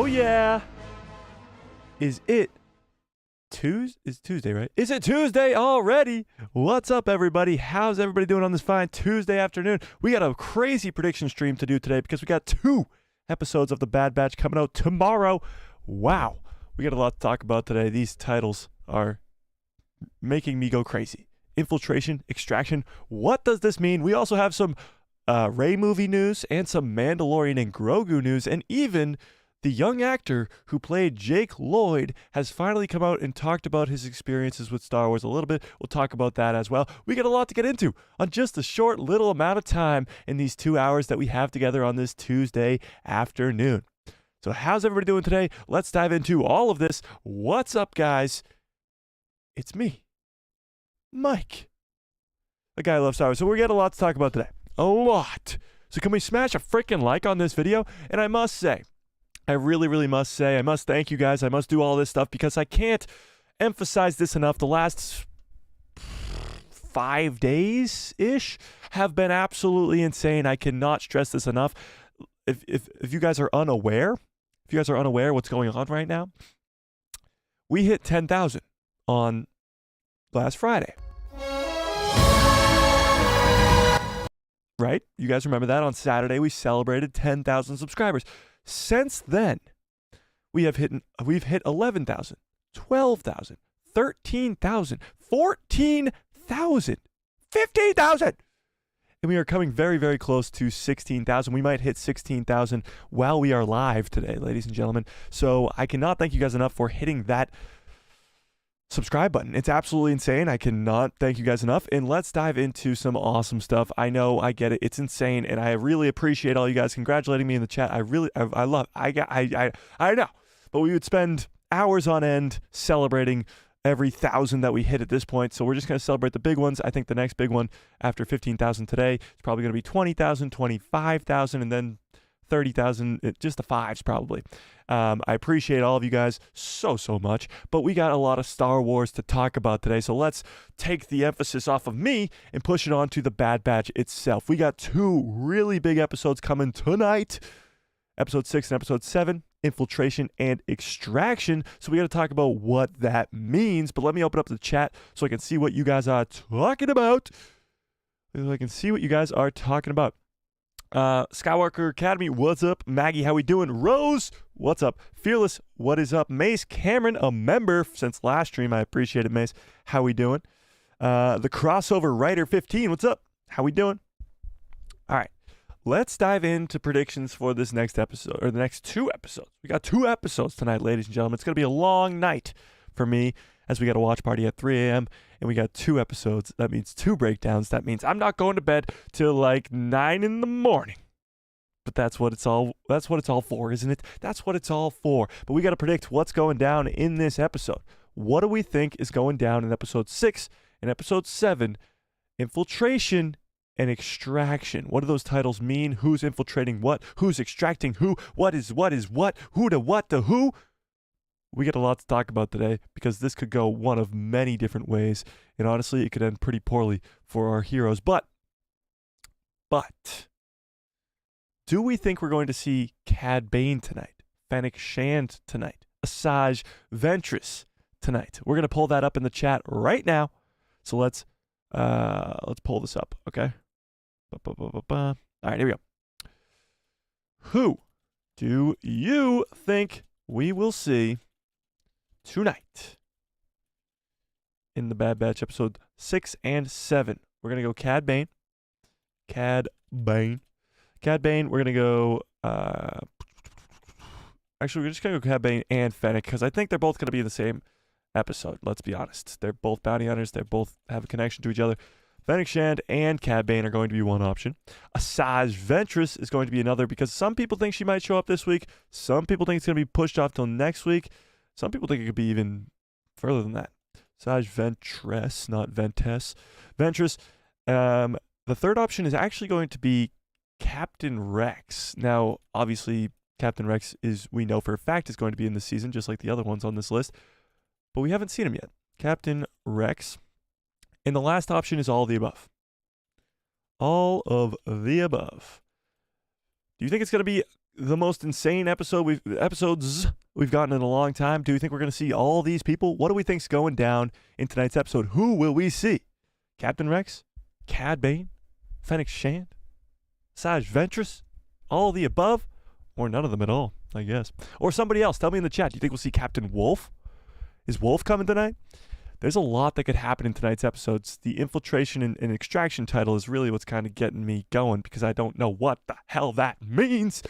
Oh yeah. Is it Tuesday? It's Tuesday, right? Is it Tuesday already? What's up, everybody? How's everybody doing on this fine Tuesday afternoon? We got a crazy prediction stream to do today because we got 2 episodes of The Bad Batch coming out tomorrow. Wow. We got a lot to talk about today. These titles are making me go crazy. Infiltration, Extraction. What does this mean? We also have some Rey movie news and some Mandalorian and Grogu news, and even the young actor who played Jake Lloyd has finally come out and talked about his experiences with Star Wars a little bit. We'll talk about that as well. We got a lot to get into on just a short little amount of time in these 2 hours that we have together on this Tuesday afternoon. So how's everybody doing today? Let's dive into all of this. What's up, guys? It's me, Mike, the guy who loves Star Wars. So we got a lot to talk about today. A lot. So can we smash a freaking like on this video? And I must say, I really must say, I must thank you guys. I must do all this stuff because I can't emphasize this enough. The last 5 days-ish have been absolutely insane. I cannot stress this enough. If you guys are unaware, what's going on right now, we hit 10,000 on last Friday. Right? You guys remember that? On Saturday, we celebrated 10,000 subscribers. Since then, we've hit 11,000, 12,000, 13,000, 14,000, 15,000. And we are coming very close to 16,000. We might hit 16,000 while we are live today, ladies and gentlemen. So I cannot thank you guys enough for hitting that subscribe button. It's absolutely insane. I cannot thank you guys enough. And let's dive into some awesome stuff. I know, I get it. It's insane, and I really appreciate all you guys congratulating me in the chat. I know. But we would spend hours on end celebrating every 1,000 that we hit at this point. So we're just going to celebrate the big ones. I think the next big one after 15,000 today is probably going to be 20,000, 25,000, and then 30,000, just the 5s probably. I appreciate all of you guys so much, but we got a lot of Star Wars to talk about today, so let's take the emphasis off of me and push it on to the Bad Batch itself. We got 2 really big episodes coming tonight, episode 6 and episode 7, Infiltration and Extraction, so we got to talk about what that means, but let me open up the chat so I can see what you guys are talking about. Skywalker Academy, what's up? Maggie, how we doing? Rose, what's up? Fearless, what is up? Mace Cameron, a member since last stream. I appreciate it, Mace. How we doing? The Crossover Writer 15, what's up? How we doing? All right, let's dive into predictions for this next episode, or the next 2 episodes. We got 2 episodes tonight, ladies and gentlemen. It's going to be a long night for me, as we got a watch party at 3 a.m., and we got 2 episodes. That means 2 breakdowns. That means I'm not going to bed till like 9 in the morning. But that's what it's all for, isn't it? That's what it's all for. But we got to predict what's going down in this episode. What do we think is going down in episode 6 and episode 7, Infiltration and Extraction? What do those titles mean? Who's infiltrating what? Who's extracting who? What is what? Who to what to who? We got a lot to talk about today because this could go one of many different ways, and honestly, it could end pretty poorly for our heroes. But, do we think we're going to see Cad Bane tonight, Fennec Shand tonight, Asajj Ventress tonight? We're going to pull that up in the chat right now. So let's pull this up, okay? All right, here we go. Who do you think we will see tonight in the Bad Batch episode 6 and 7? We're going to go Cad Bane. We're going to go actually, we're just going to go Cad Bane and Fennec because I think they're both going to be in the same episode. Let's be honest. They're both bounty hunters. They both have a connection to each other. Fennec Shand and Cad Bane are going to be one option. Asajj Ventress is going to be another because some people think she might show up this week. Some people think it's going to be pushed off till next week. Some people think it could be even further than that. Asajj Ventress, not Ventess. Ventress. The third option is actually going to be Captain Rex. Now, obviously, Captain Rex we know for a fact is going to be in this season, just like the other ones on this list. But we haven't seen him yet. Captain Rex. And the last option is all of the above. All of the above. Do you think it's going to be the most insane episodes we've gotten in a long time? Do we think we're going to see all these people? What do we think's going down in tonight's episode? Who will we see? Captain Rex? Cad Bane? Fennec Shand? Sage Ventress? All of the above? Or none of them at all, I guess. Or somebody else. Tell me in the chat. Do you think we'll see Captain Wolf? Is Wolf coming tonight? There's a lot that could happen in tonight's episodes. The Infiltration and Extraction title is really what's kind of getting me going because I don't know what the hell that means.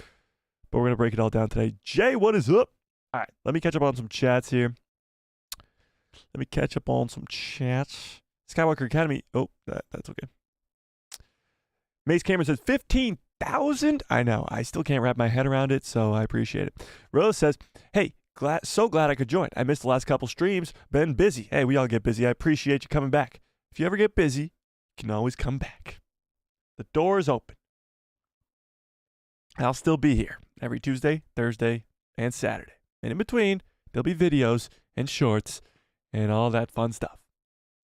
But we're going to break it all down today. Jay, what is up? All right, let me catch up on some chats here. Skywalker Academy. Oh, that's okay. Mace Cameron says 15,000? I know. I still can't wrap my head around it, so I appreciate it. Rose says, hey, so glad I could join. I missed the last couple streams. Been busy. Hey, we all get busy. I appreciate you coming back. If you ever get busy, you can always come back. The door is open. I'll still be here every Tuesday, Thursday, and Saturday. And in between, there'll be videos and shorts and all that fun stuff.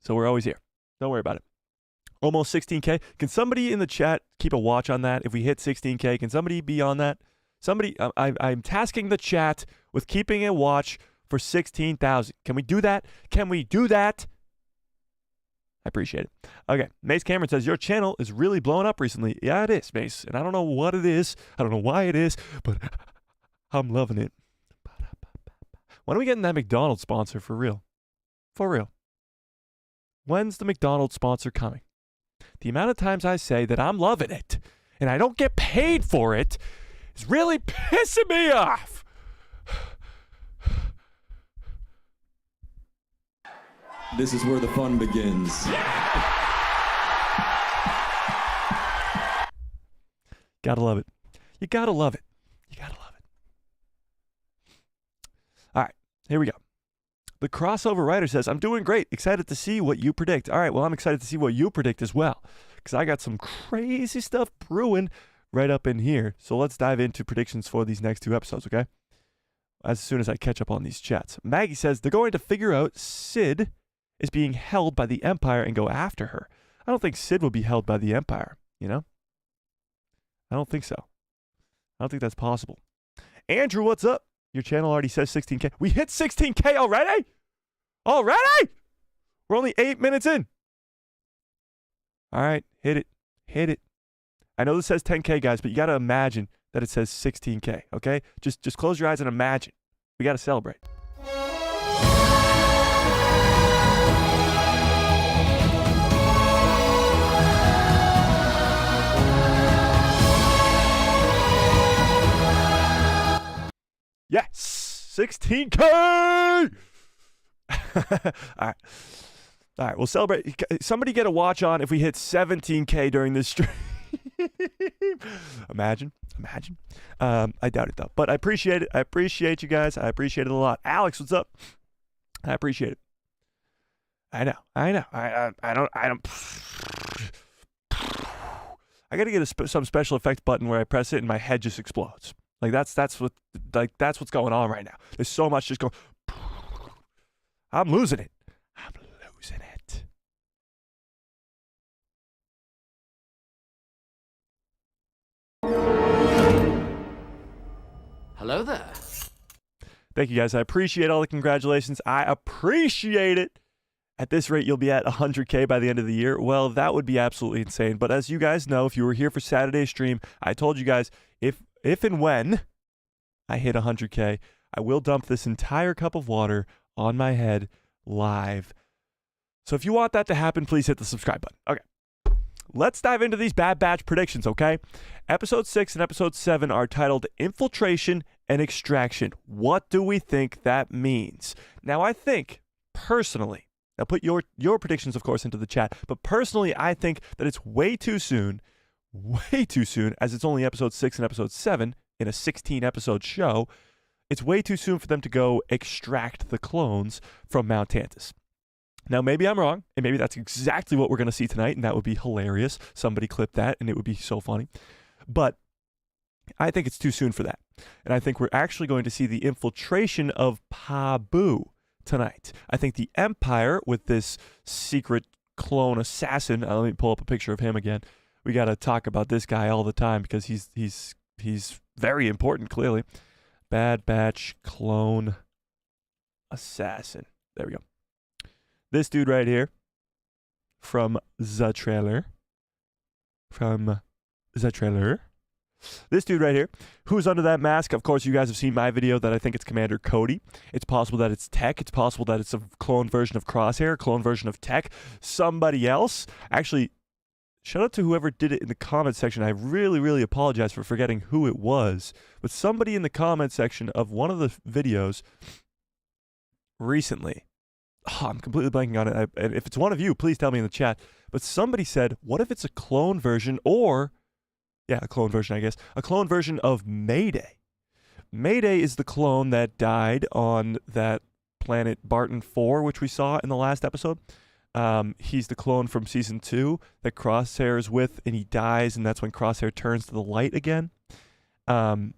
So we're always here. Don't worry about it. Almost 16K. Can somebody in the chat keep a watch on that? If we hit 16K, can somebody be on that? Somebody, I'm tasking the chat with keeping a watch for 16,000. Can we do that? Can we do that? I appreciate it. Okay, Mace Cameron says, your channel is really blowing up recently. Yeah, it is, Mace. And I don't know what it is. I don't know why it is, but I'm loving it. When are we getting that McDonald's sponsor for real? For real. When's the McDonald's sponsor coming? The amount of times I say that I'm loving it and I don't get paid for it is really pissing me off. This is where the fun begins. Gotta love it. You gotta love it. You gotta love it. All right, here we go. The crossover writer says, I'm doing great. Excited to see what you predict. All right, well, I'm excited to see what you predict as well because I got some crazy stuff brewing right up in here. So let's dive into predictions for these next two episodes, okay? As soon as I catch up on these chats. Maggie says they're going to figure out Sid is being held by the Empire and go after her. I don't think Sid will be held by the Empire, you know? I don't think so. I don't think that's possible. Andrew, what's up? Your channel already says 16K. We hit 16K already? Already? We're only 8 minutes in. All right, hit it. Hit it. I know this says 10K, guys, but you got to imagine that it says 16K, okay? Just close your eyes and imagine. We got to celebrate. Yes, 16K. All right, we'll celebrate. Somebody get a watch on if we hit 17K during this stream. Imagine. I doubt it though, but I appreciate it. I appreciate you guys. I appreciate it a lot. Alex, what's up? I appreciate it. I know. I don't. I got to get some special effect button where I press it and my head just explodes. Like that's what's going on right now. There's so much just going. I'm losing it. Hello there. Thank you guys. I appreciate all the congratulations. I appreciate it. At this rate, you'll be at 100K by the end of the year. Well, that would be absolutely insane. But as you guys know, if you were here for Saturday's stream, I told you guys if and when I hit 100K, I will dump this entire cup of water on my head live. So if you want that to happen, please hit the subscribe button. Okay. Let's dive into these Bad Batch predictions, okay? Episode 6 and Episode 7 are titled Infiltration and Extraction. What do we think that means? Now, I think, personally, now put your predictions, of course, into the chat, but personally, I think that it's way too soon, as it's only Episode 6 and Episode 7 in a 16-episode show. It's way too soon for them to go extract the clones from Mount Tantus. Now, maybe I'm wrong, and maybe that's exactly what we're going to see tonight, and that would be hilarious. Somebody clip that, and it would be so funny. But I think it's too soon for that. And I think we're actually going to see the infiltration of Pabu tonight. I think the Empire, with this secret clone assassin, let me pull up a picture of him again. We got to talk about this guy all the time because he's he's very important, clearly. Bad Batch clone assassin. There we go. This dude right here from the trailer. This dude right here, who's under that mask. Of course, you guys have seen my video that I think it's Commander Cody. It's possible that it's Tech. It's possible that it's a clone version of Crosshair, a clone version of Tech, somebody else. Actually, shout out to whoever did it in the comment section. I really, really apologize for forgetting who it was. But somebody in the comment section of one of the videos recently, I'm completely blanking on it. And if it's one of you, please tell me in the chat. But somebody said, what if it's a clone version or... yeah, a clone version, I guess. A clone version of Mayday. Mayday is the clone that died on that planet Barton 4, which we saw in the last episode. He's the clone from Season 2 that Crosshair is with, and he dies, and that's when Crosshair turns to the light again. And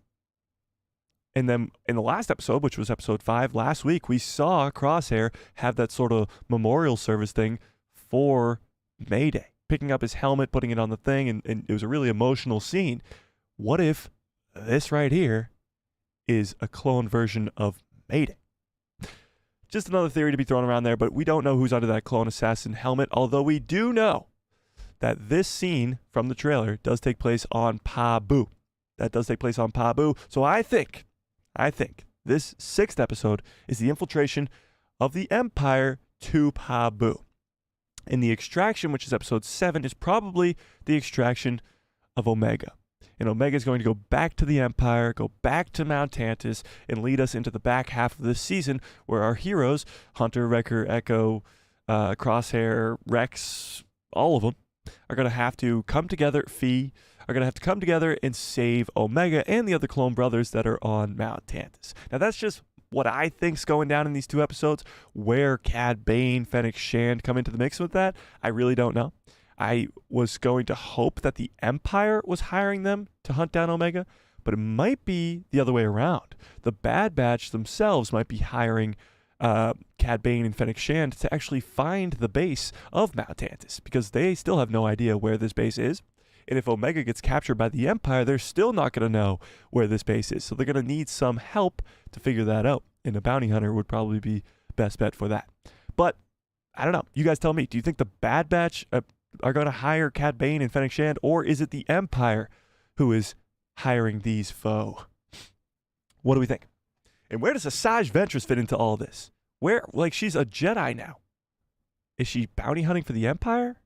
then in the last episode, which was episode 5, last week, we saw Crosshair have that sort of memorial service thing for Mayday. Picking up his helmet, putting it on the thing, and it was a really emotional scene. What if this right here is a clone version of Mayday? Just another theory to be thrown around there, but we don't know who's under that clone assassin helmet, although we do know that this scene from the trailer does take place on Pabu. That does take place on Pabu. So I think this 6th episode is the infiltration of the Empire to Pabu. And the extraction, which is episode 7, is probably the extraction of Omega. And Omega is going to go back to the Empire, go back to Mount Tantus, and lead us into the back half of this season where our heroes, Hunter, Wrecker, Echo, Crosshair, Rex, all of them, are going to have to come together, are going to have to come together and save Omega and the other clone brothers that are on Mount Tantus. Now, that's just what I think's going down in these 2 episodes. Where Cad Bane, Fennec Shand come into the mix with that, I really don't know. I was going to hope that the Empire was hiring them to hunt down Omega, but it might be the other way around. The Bad Batch themselves might be hiring Cad Bane and Fennec Shand to actually find the base of Mount Tantus, because they still have no idea where this base is. And if Omega gets captured by the Empire, they're still not going to know where this base is. So they're going to need some help to figure that out. And a bounty hunter would probably be best bet for that. But I don't know. You guys tell me. Do you think the Bad Batch are going to hire Cad Bane and Fennec Shand, or is it the Empire who is hiring these foe? What do we think? And where does Asajj Ventress fit into all this? Where, like, she's a Jedi now. Is she bounty hunting for the Empire?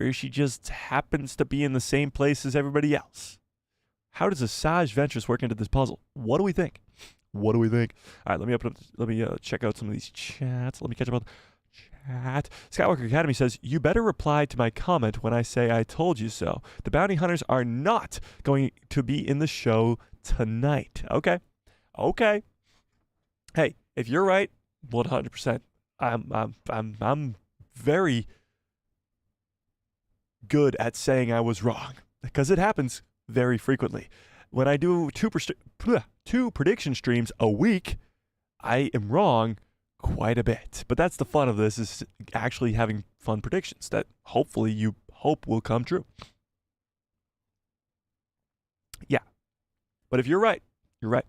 Or she just happens to be in the same place as everybody else? How does Asajj Ventress work into this puzzle? What do we think? All right, let me check out some of these chats. Let me catch up on chat. Skywalker Academy says, you better reply to my comment when I say I told you so. The bounty hunters are not going to be in the show tonight. Okay. Hey, if you're right, 100%. I'm very good at saying I was wrong, because it happens very frequently. When I do two prediction streams a week, I am wrong quite a bit. But that's the fun of this, is actually having fun predictions that hopefully you hope will come true. Yeah. But if you're right, you're right.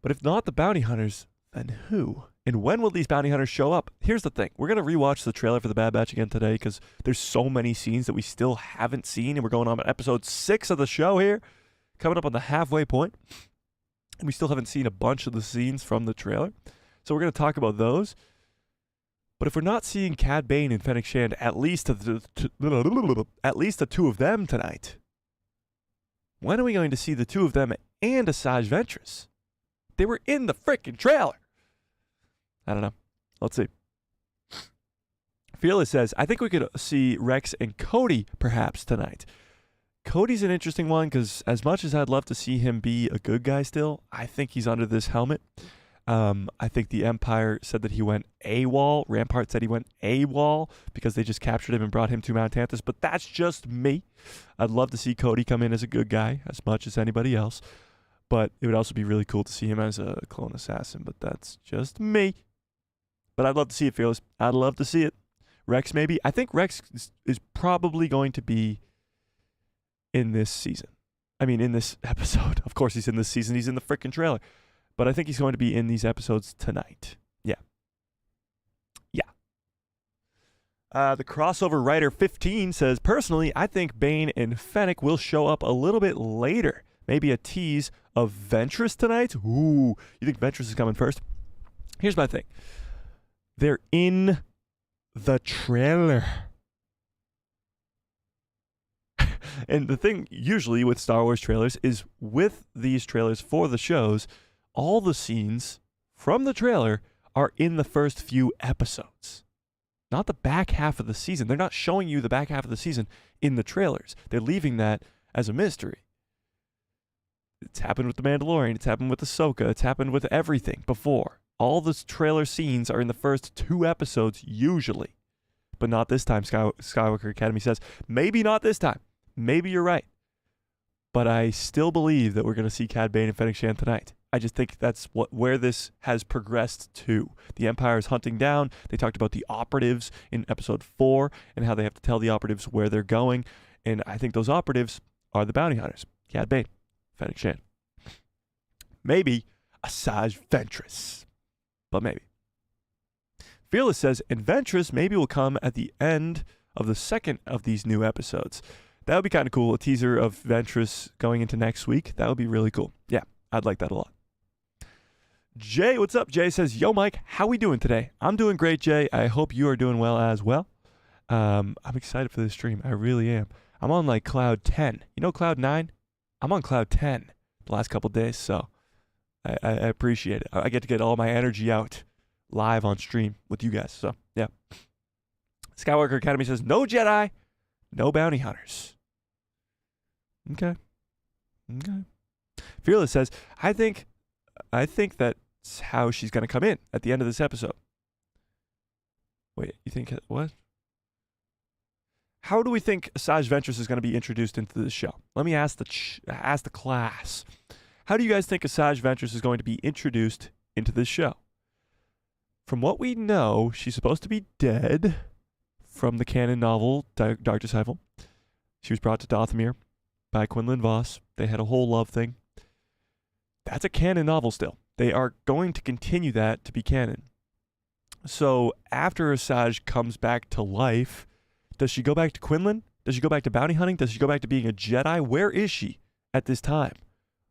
But if not the bounty hunters, then who? And when will these bounty hunters show up? Here's the thing. We're going to rewatch the trailer for The Bad Batch again today, because there's so many scenes that we still haven't seen, and we're going on episode 6 of the show here, coming up on the halfway point. And we still haven't seen a bunch of the scenes from the trailer. So we're going to talk about those. But if we're not seeing Cad Bane and Fennec Shand, at least the 2 of them tonight, when are we going to see the 2 of them and Asajj Ventress? They were in the freaking trailer. I don't know. Let's see. Fearless says, I think we could see Rex and Cody perhaps tonight. Cody's an interesting one, because as much as I'd love to see him be a good guy still, I think he's under this helmet. I think the Empire said that he went AWOL. Rampart said he went AWOL because they just captured him and brought him to Mount Tantus. But that's just me. I'd love to see Cody come in as a good guy as much as anybody else. But it would also be really cool to see him as a clone assassin. But that's just me. But I'd love to see it, Fearless. I'd love to see it. Rex, maybe. I think Rex is probably going to be in this season. I mean, in this episode. Of course, he's in this season. He's in the freaking trailer. But I think he's going to be in these episodes tonight. Yeah. The crossover writer 15 says, personally, I think Bane and Fennec will show up a little bit later. Maybe a tease of Ventress tonight? Ooh, you think Ventress is coming first? Here's my thing. They're in the trailer. And the thing usually with Star Wars trailers is with these trailers for the shows, all the scenes from the trailer are in the first few episodes. Not the back half of the season. They're not showing you the back half of the season in the trailers. They're leaving that as a mystery. It's happened with The Mandalorian. It's happened with Ahsoka. It's happened with everything before. All the trailer scenes are in the first 2 episodes usually. But not this time, Skywalker Academy says. Maybe not this time. Maybe you're right. But I still believe that we're going to see Cad Bane and Fennec Shand tonight. I just think that's where this has progressed to. The Empire is hunting down. They talked about the operatives in episode 4 and how they have to tell the operatives where they're going. And I think those operatives are the bounty hunters. Cad Bane, Fennec Shand. Maybe Asajj Ventress. But maybe. Fearless says, and Ventress maybe will come at the end of the second of these new episodes. That would be kind of cool. A teaser of Ventress going into next week. That would be really cool. Yeah, I'd like that a lot. Jay, what's up? Jay says, yo, Mike, how we doing today? I'm doing great, Jay. I hope you are doing well as well. I'm excited for this stream. I really am. I'm on like cloud 10. You know cloud 9? I'm on cloud 10 the last couple days, so I appreciate it. I get to get all my energy out live on stream with you guys, so yeah. Skywalker Academy says, no Jedi, no bounty hunters. Okay. Fearless says, I think that's how she's going to come in at the end of this episode. Wait, you think what? How do we think Asajj Ventress is going to be introduced into this show? Let me ask the class. How do you guys think Asajj Ventress is going to be introduced into this show? From what we know, she's supposed to be dead from the canon novel Dark Disciple. She was brought to Dathomir by Quinlan Vos. They had a whole love thing. That's a canon novel still. They are going to continue that to be canon. So after Asajj comes back to life, does she go back to Quinlan? Does she go back to bounty hunting? Does she go back to being a Jedi? Where is she at this time?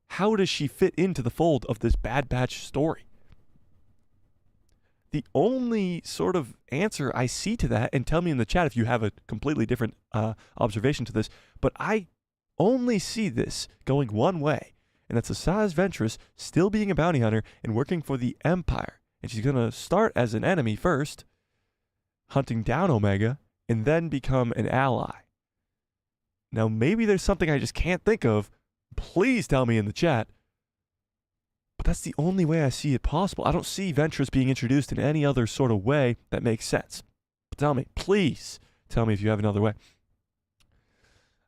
How does she fit into the fold of this Bad Batch story? The only sort of answer I see to that, and tell me in the chat if you have a completely different observation to this, but I only see this going one way, and that's Asajj Ventress still being a bounty hunter and working for the Empire. And she's going to start as an enemy first, hunting down Omega, and then become an ally. Now, maybe there's something I just can't think of. Please tell me in the chat. But that's the only way I see it possible. I don't see Ventress being introduced in any other sort of way that makes sense. But tell me, please tell me if you have another way.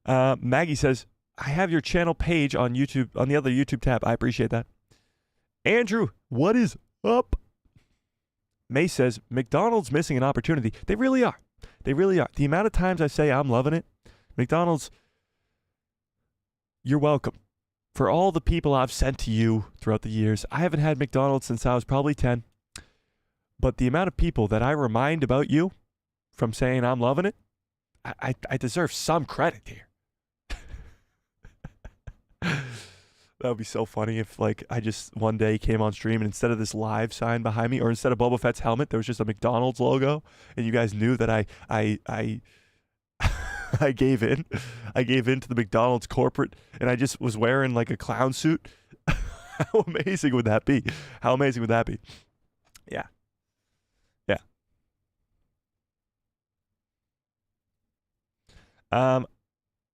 Maggie says, I have your channel page on YouTube, on the other YouTube tab. I appreciate that. Andrew, what is up? May says, McDonald's missing an opportunity. They really are. They really are. The amount of times I say I'm loving it, McDonald's, you're welcome. For all the people I've sent to you throughout the years, I haven't had McDonald's since I was probably 10. But the amount of people that I remind about you from saying I'm loving it, I deserve some credit here. That would be so funny if, like, I just one day came on stream and instead of this live sign behind me, or instead of Boba Fett's helmet, there was just a McDonald's logo, and you guys knew that I gave in. I gave in to the McDonald's corporate, and I just was wearing like a clown suit. How amazing would that be? How amazing would that be? Yeah.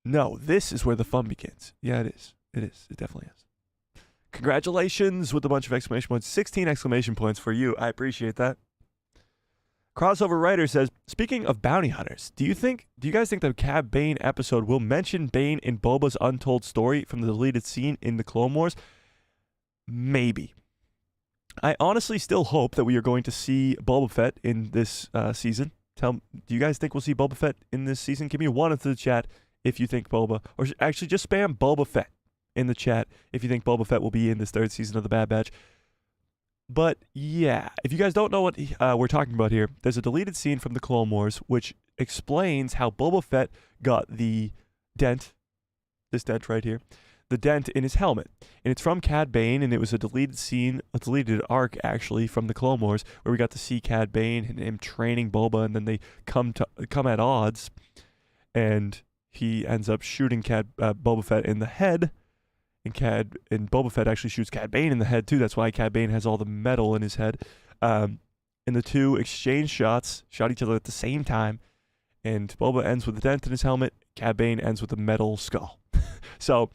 No, this is where the fun begins. Yeah, it is. It is. It definitely is. Congratulations with a bunch of exclamation points. 16 exclamation points for you. I appreciate that. Crossover Writer says, speaking of bounty hunters, do you guys think the Cad Bane episode will mention Bane in Boba's untold story from the deleted scene in the Clone Wars? Maybe. I honestly still hope that we are going to see Boba Fett in this season. Do you guys think we'll see Boba Fett in this season? Give me one into the chat if you think Boba, or actually just spam Boba Fett in the chat if you think Boba Fett will be in this third season of The Bad Batch. But yeah, if you guys don't know what we're talking about here, there's a deleted scene from the Clone Wars which explains how Boba Fett got the dent, this dent right here, the dent in his helmet. And it's from Cad Bane, and it was a deleted scene, a deleted arc actually from the Clone Wars, where we got to see Cad Bane and him training Boba, and then they come at odds, and he ends up shooting Boba Fett in the head, and Boba Fett actually shoots Cad Bane in the head too. That's why Cad Bane has all the metal in his head. And the two exchange shots, shot each other at the same time, and Boba ends with a dent in his helmet. Cad Bane ends with a metal skull. So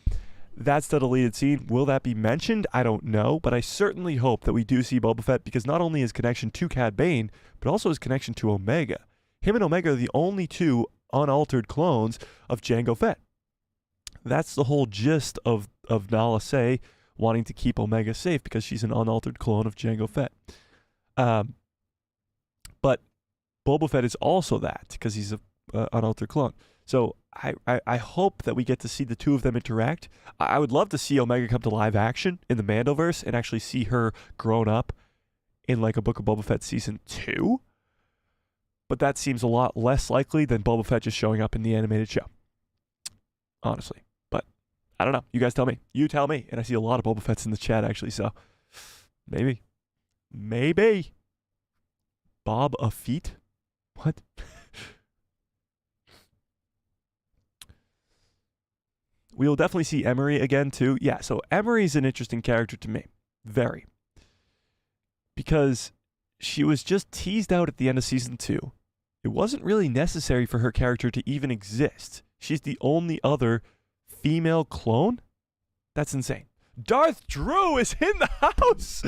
that's the deleted scene. Will that be mentioned? I don't know, but I certainly hope that we do see Boba Fett, because not only his connection to Cad Bane, but also his connection to Omega. Him and Omega are the only two unaltered clones of Jango Fett. That's the whole gist of Nala Se wanting to keep Omega safe, because she's an unaltered clone of Jango Fett. But Boba Fett is also that, because he's an unaltered clone. So I hope that we get to see the two of them interact. I would love to see Omega come to live action in the Mandoverse and actually see her grown up in like a Book of Boba Fett season 2. But that seems a lot less likely than Boba Fett just showing up in the animated show. Honestly. But I don't know. You guys tell me. You tell me. And I see a lot of Boba Fetts in the chat actually, so maybe. Maybe. Bob a feet? What? We'll definitely see Emery again, too. Yeah, so Emery's an interesting character to me. Very. Because she was just teased out at the end of Season 2. It wasn't really necessary for her character to even exist. She's the only other female clone? That's insane. Darth Drew is in the house!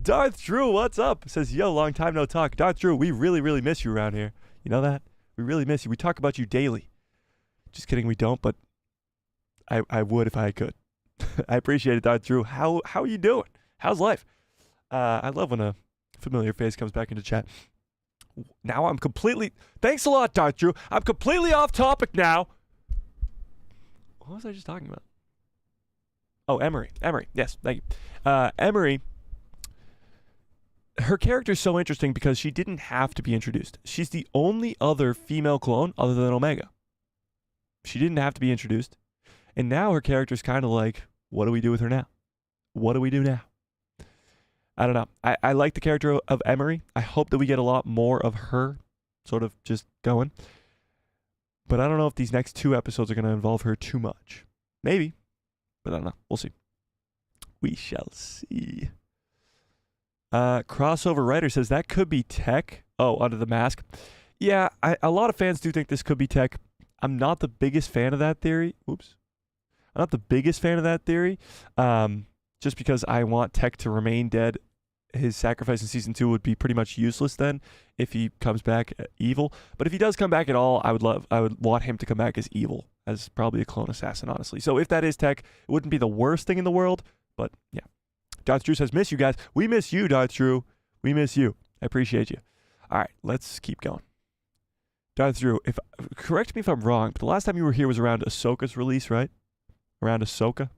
Darth Drew, what's up? Says, yo, long time no talk. Darth Drew, we really, really miss you around here. You know that? We really miss you. We talk about you daily. Just kidding, we don't, but I would if I could. I appreciate it, Darth Drew. How are you doing? How's life? I love when a familiar face comes back into chat. Now I'm completely... Thanks a lot, Darth Drew. I'm completely off topic now. What was I just talking about? Oh, Emery. Emery. Yes, thank you. Emery, her character is so interesting because she didn't have to be introduced. She's the only other female clone other than Omega. She didn't have to be introduced. And now her character's kind of like, what do we do with her now? What do we do now? I don't know. I like the character of Emery. I hope that we get a lot more of her sort of just going. But I don't know if these next 2 episodes are going to involve her too much. Maybe. But I don't know. We'll see. We shall see. Crossover Writer says that could be tech. Oh, Under the Mask. Yeah, a lot of fans do think this could be tech. I'm not the biggest fan of that theory. Oops. I'm not the biggest fan of that theory, just because I want Tech to remain dead. His sacrifice in Season 2 would be pretty much useless then if he comes back evil. But if he does come back at all, I would want him to come back as evil, as probably a clone assassin, honestly. So if that is Tech, it wouldn't be the worst thing in the world, but yeah. Darth Drew says, miss you guys. We miss you, Darth Drew. We miss you. I appreciate you. All right, let's keep going. Darth Drew, correct me if I'm wrong, but the last time you were here was around Ahsoka's release, right? Around Ahsoka?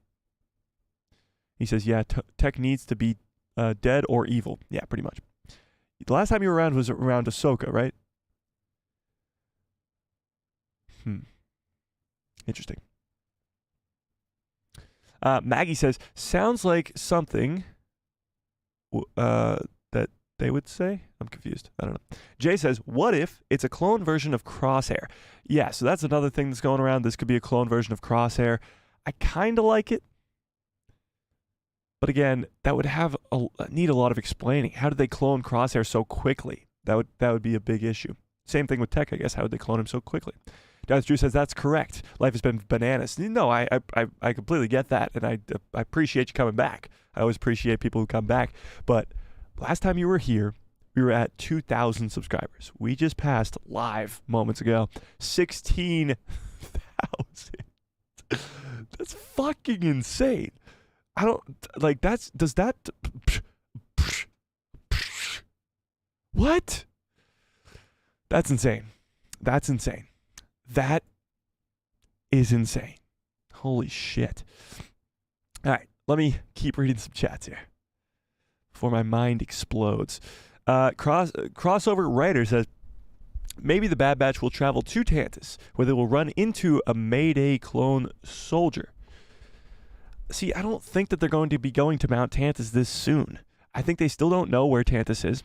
He says, yeah, Tech needs to be dead or evil. Yeah, pretty much. The last time you were around was around Ahsoka, right? Interesting. Maggie says, sounds like something that they would say? I'm confused. I don't know. Jay says, what if it's a clone version of Crosshair? Yeah, so that's another thing that's going around. This could be a clone version of Crosshair. I kind of like it. But again, that would need a lot of explaining. How did they clone Crosshair so quickly? That would be a big issue. Same thing with Tech, I guess. How would they clone him so quickly? Darth Drew says, that's correct. Life has been bananas. No, I completely get that, and I appreciate you coming back. I always appreciate people who come back. But last time you were here, we were at 2,000 subscribers. We just passed live moments ago 16,000. That's fucking insane. I don't, like, what? That's insane. That's insane. That is insane. Holy shit. All right, let me keep reading some chats here before my mind explodes. Crossover Writer says, maybe the Bad Batch will travel to Tantus, where they will run into a Mayday clone soldier. See, I don't think that they're going to be going to Mount Tantus this soon. I think they still don't know where Tantus is.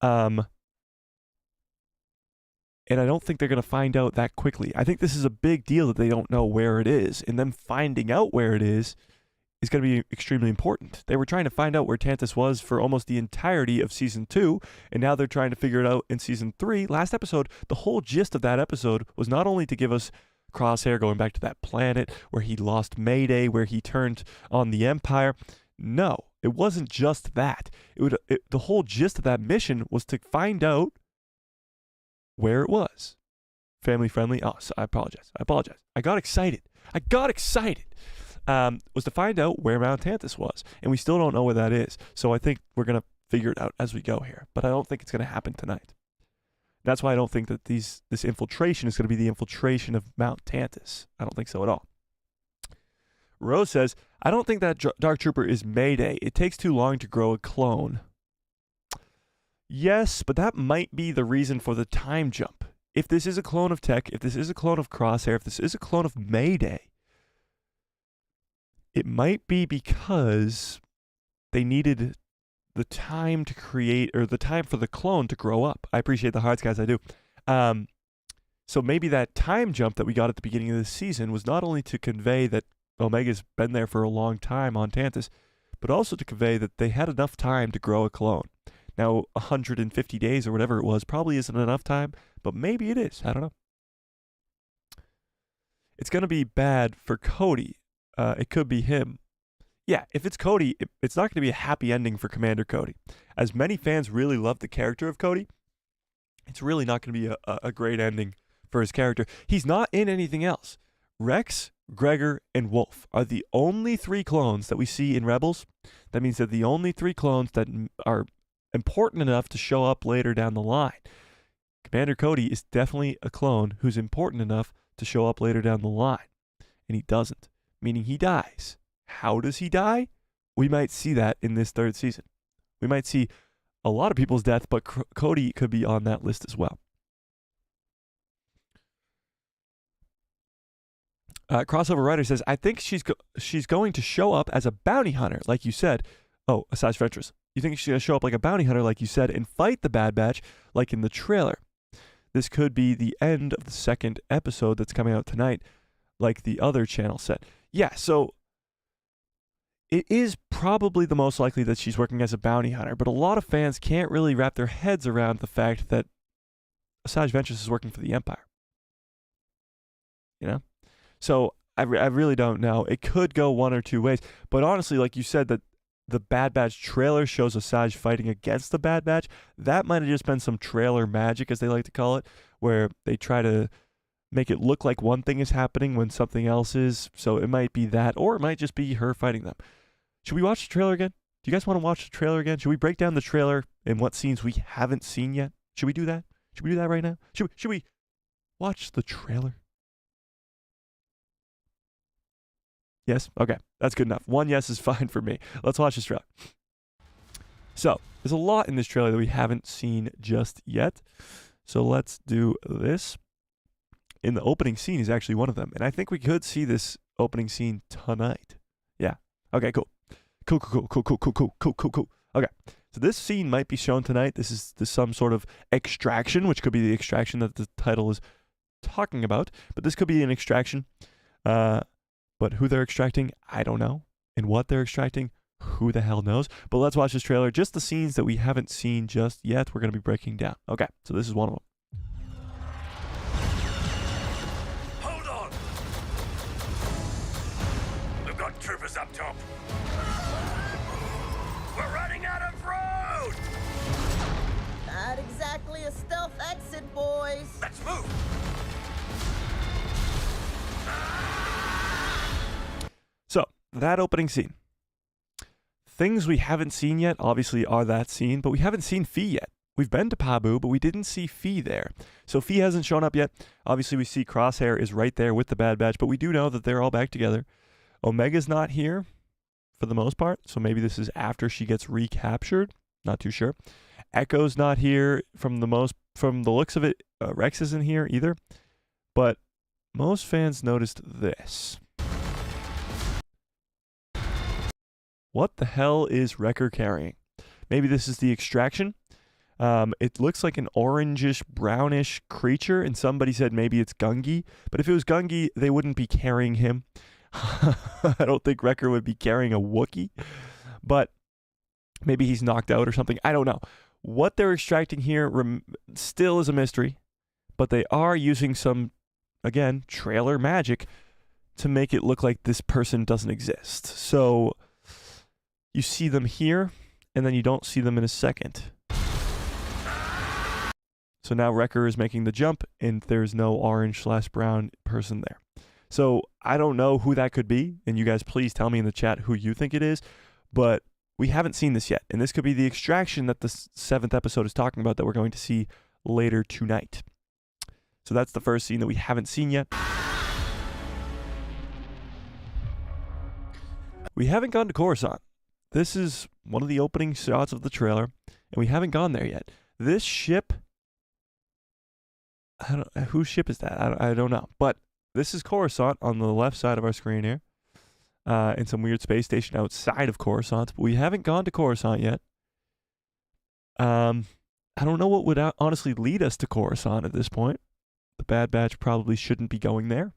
And I don't think they're going to find out that quickly. I think this is a big deal that they don't know where it is. And them finding out where it is going to be extremely important. They were trying to find out where Tantus was for almost the entirety of Season 2, and now they're trying to figure it out in Season 3. Last episode, the whole gist of that episode was not only to give us Crosshair going back to that planet where he lost Mayday, where he turned on the Empire. No, it wasn't just that. The whole gist of that mission was to find out where it was. Family friendly. Oh, so I apologize. I got excited. Was to find out where Mount Tantus was. And we still don't know where that is. So I think we're going to figure it out as we go here. But I don't think it's going to happen tonight. That's why I don't think that this infiltration is going to be the infiltration of Mount Tantus. I don't think so at all. Rose says, I don't think that Dark Trooper is Mayday. It takes too long to grow a clone. Yes, but that might be the reason for the time jump. If this is a clone of Tech, if this is a clone of Crosshair, if this is a clone of Mayday, it might be because they needed the time to create, or the time for the clone to grow up. I appreciate the hearts, guys, I do. So maybe that time jump that we got at the beginning of this season was not only to convey that Omega's been there for a long time on Tantus, but also to convey that they had enough time to grow a clone. Now, 150 days or whatever it was probably isn't enough time, but maybe it is. I don't know. It's going to be bad for Cody. It could be him. Yeah, if it's Cody, it's not going to be a happy ending for Commander Cody. As many fans really love the character of Cody, it's really not going to be a great ending for his character. He's not in anything else. Rex, Gregor, and Wolf are the only 3 clones that we see in Rebels. That means they're the only 3 clones that are important enough to show up later down the line. Commander Cody is definitely a clone who's important enough to show up later down the line. And he doesn't, meaning he dies. How does he die? We might see that in this 3rd season. We might see a lot of people's death, but Cody could be on that list as well. Crossover Writer says, I think she's going to show up as a bounty hunter, like you said. Oh, Asajj Ventress. You think she's going to show up like a bounty hunter, like you said, and fight the Bad Batch, like in the trailer. This could be the end of the 2nd episode that's coming out tonight, like the other channel said. Yeah, so it is probably the most likely that she's working as a bounty hunter, but a lot of fans can't really wrap their heads around the fact that Asajj Ventress is working for the Empire. You know? So I really don't know. It could go one or two ways, but honestly, like you said, that the Bad Batch trailer shows Asajj fighting against the Bad Batch. That might have just been some trailer magic, as they like to call it, where they try to make it look like one thing is happening when something else is. So it might be that, or it might just be her fighting them. Should we watch the trailer again? Do you guys want to watch the trailer again? Should we break down the trailer and what scenes we haven't seen yet? Should we do that? Should we do that right now? Should we watch the trailer? Yes? Okay. That's good enough. One yes is fine for me. Let's watch this trailer. So, there's a lot in this trailer that we haven't seen just yet. So let's do this. In the opening scene is actually one of them. And I think we could see this opening scene tonight. Yeah. Okay, cool. Cool. Okay. So this scene might be shown tonight. This is some sort of extraction, which could be the extraction that the title is talking about. But this could be an extraction. But who they're extracting, I don't know. And what they're extracting, who the hell knows. But let's watch this trailer. Just the scenes that we haven't seen just yet, we're going to be breaking down. Okay, so this is one of them. Hold on! We've got troopers up top. We're running out of road! Not exactly a stealth exit, boys. Let's move! So, that opening scene. Things we haven't seen yet, obviously, are that scene, but we haven't seen Fee yet. We've been to Pabu, but we didn't see Fee there. So Fee hasn't shown up yet. Obviously, we see Crosshair is right there with the Bad Batch, but we do know that they're all back together. Omega's not here for the most part, so maybe this is after she gets recaptured. Not too sure. Echo's not here from the looks of it. Rex isn't here either. But most fans noticed this. What the hell is Wrecker carrying? Maybe this is the extraction. It looks like an orangish, brownish creature, and somebody said maybe it's Gungi. But if it was Gungi, they wouldn't be carrying him. I don't think Wrecker would be carrying a Wookiee. But maybe he's knocked out or something. I don't know. What they're extracting here still is a mystery. But they are using some, again, trailer magic to make it look like this person doesn't exist. So you see them here, and then you don't see them in a second. So now Wrecker is making the jump, and there's no orange/brown person there. So I don't know who that could be, and you guys please tell me in the chat who you think it is, but we haven't seen this yet, and this could be the extraction that the 7th episode is talking about that we're going to see later tonight. So that's the first scene that we haven't seen yet. We haven't gone to Coruscant. This is one of the opening shots of the trailer, and we haven't gone there yet. This ship, whose ship is that? I don't know. But this is Coruscant on the left side of our screen here, in some weird space station outside of Coruscant. But we haven't gone to Coruscant yet. I don't know what would honestly lead us to Coruscant at this point. The Bad Batch probably shouldn't be going there.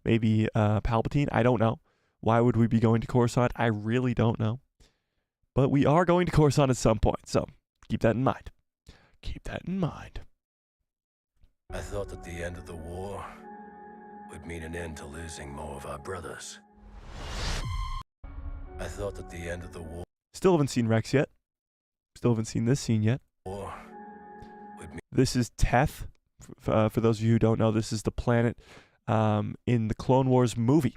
Maybe Palpatine. I don't know. Why would we be going to Coruscant? I really don't know. But we are going to Coruscant at some point, so keep that in mind. Keep that in mind. I thought that the end of the war would mean an end to losing more of our brothers. I thought that the end of the war Still haven't seen Rex yet. Still haven't seen this scene yet. would mean This is Teth. For those of you who don't know, this is the planet in the Clone Wars movie.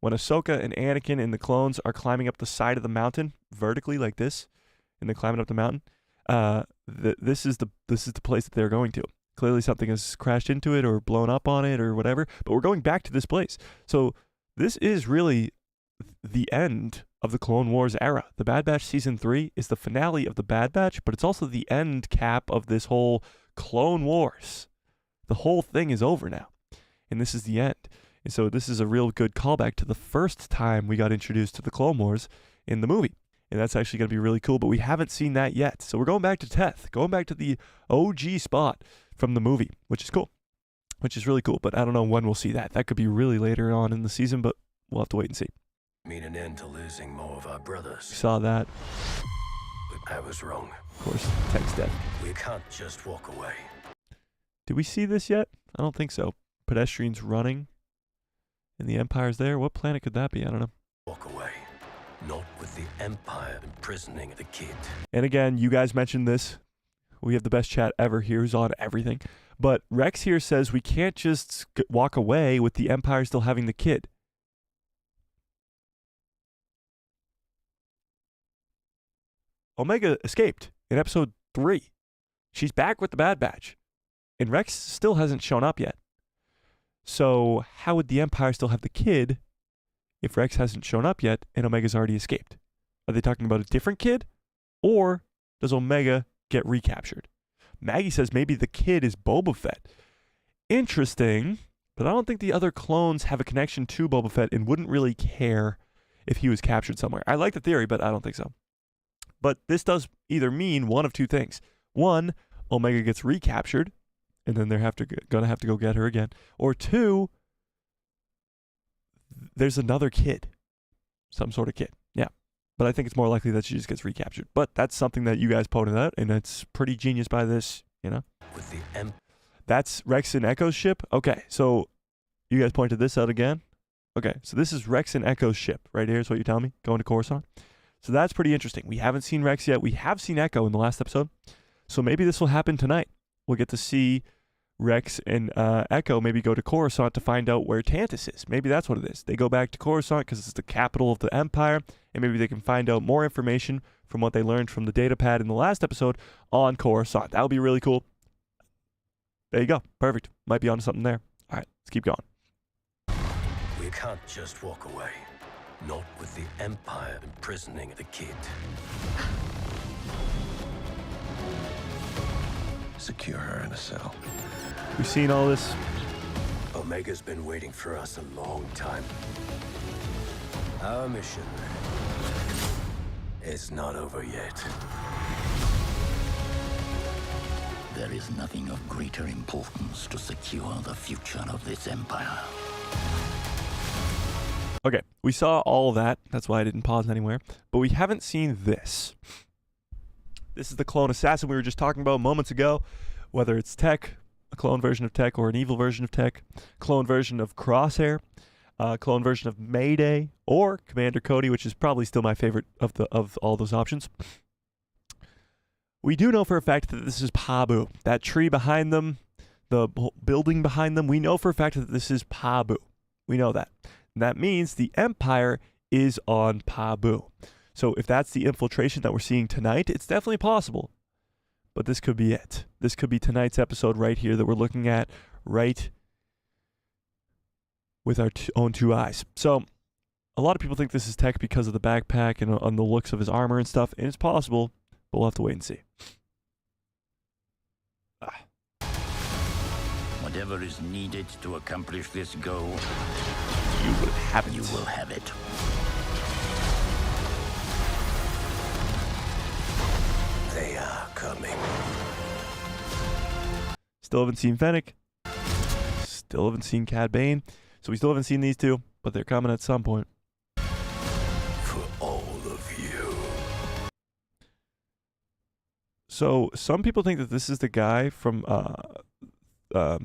When Ahsoka and Anakin and the clones are climbing up the side of the mountain vertically like this, and they're climbing up the mountain, this is the place that they're going to. Clearly something has crashed into it or blown up on it or whatever, but we're going back to this place. So this is really the end of the Clone Wars era. The Bad Batch Season 3 is the finale of the Bad Batch, but it's also the end cap of this whole Clone Wars. The whole thing is over now, and this is the end. And so this is a real good callback to the first time we got introduced to the Clone Wars in the movie. And that's actually going to be really cool, but we haven't seen that yet. So we're going back to Teth, going back to the OG spot from the movie, which is cool, which is really cool. But I don't know when we'll see that. That could be really later on in the season, but we'll have to wait and see. mean an end to losing more of our brothers. Saw that. But I was wrong. Of course, Tech's dead. We can't just walk away. Did we see this yet? I don't think so. Pedestrians running. And the Empire's there. What planet could that be? I don't know. Walk away. Not with the Empire imprisoning the kid. And again, you guys mentioned this. We have the best chat ever here who's on everything. But Rex here says we can't just walk away with the Empire still having the kid. Omega escaped in episode 3. She's back with the Bad Batch. And Rex still hasn't shown up yet. So how would the Empire still have the kid if Rex hasn't shown up yet and Omega's already escaped? Are they talking about a different kid? Or does Omega get recaptured? Maggie says maybe the kid is Boba Fett. Interesting, but I don't think the other clones have a connection to Boba Fett and wouldn't really care if he was captured somewhere. I like the theory, but I don't think so. But this does either mean one of two things. One, Omega gets recaptured, and then they're gonna have to go get her again. Or two, there's another kid. Some sort of kid. Yeah. But I think it's more likely that she just gets recaptured. But that's something that you guys pointed out, and it's pretty genius by this, you know? With the That's Rex and Echo's ship? Okay, so you guys pointed this out again? Okay, so this is Rex and Echo's ship right here is what you're telling me, going to Coruscant. So that's pretty interesting. We haven't seen Rex yet. We have seen Echo in the last episode. So maybe this will happen tonight. We'll get to see Rex and Echo maybe go to Coruscant to find out where Tantus is. Maybe that's what it is. They go back to Coruscant because it's the capital of the Empire, and maybe they can find out more information from what they learned from the data pad in the last episode on Coruscant. That would be really cool. There you go. Perfect. Might be onto something there. All right, let's keep going. We can't just walk away. Empire imprisoning the kid. Secure her in a cell. We've seen all this. Omega's been waiting for us a long time. Our mission is not over yet. There is nothing of greater importance to secure the future of this empire. Okay, we saw all of that. That's why I didn't pause anywhere. But we haven't seen this. This is the clone assassin we were just talking about moments ago. Whether it's Tech, a clone version of Tech, or an evil version of Tech, clone version of Crosshair, clone version of Mayday, or Commander Cody, which is probably still my favorite of all those options. We do know for a fact that this is Pabu. That tree behind them, the building behind them, we know for a fact that this is Pabu. We know that. And that means the Empire is on Pabu. So if that's the infiltration that we're seeing tonight, it's definitely possible. But this could be it. This could be tonight's episode right here that we're looking at right with our own two eyes. So a lot of people think this is Tech because of the backpack and on the looks of his armor and stuff. And it's possible, but we'll have to wait and see. Whatever is needed to accomplish this goal, You will have it. you will have it. They are coming. Still haven't seen Fennec. Still haven't seen Cad Bane. So we still haven't seen these two, but they're coming at some point. For all of you. So some people think that this is the guy from the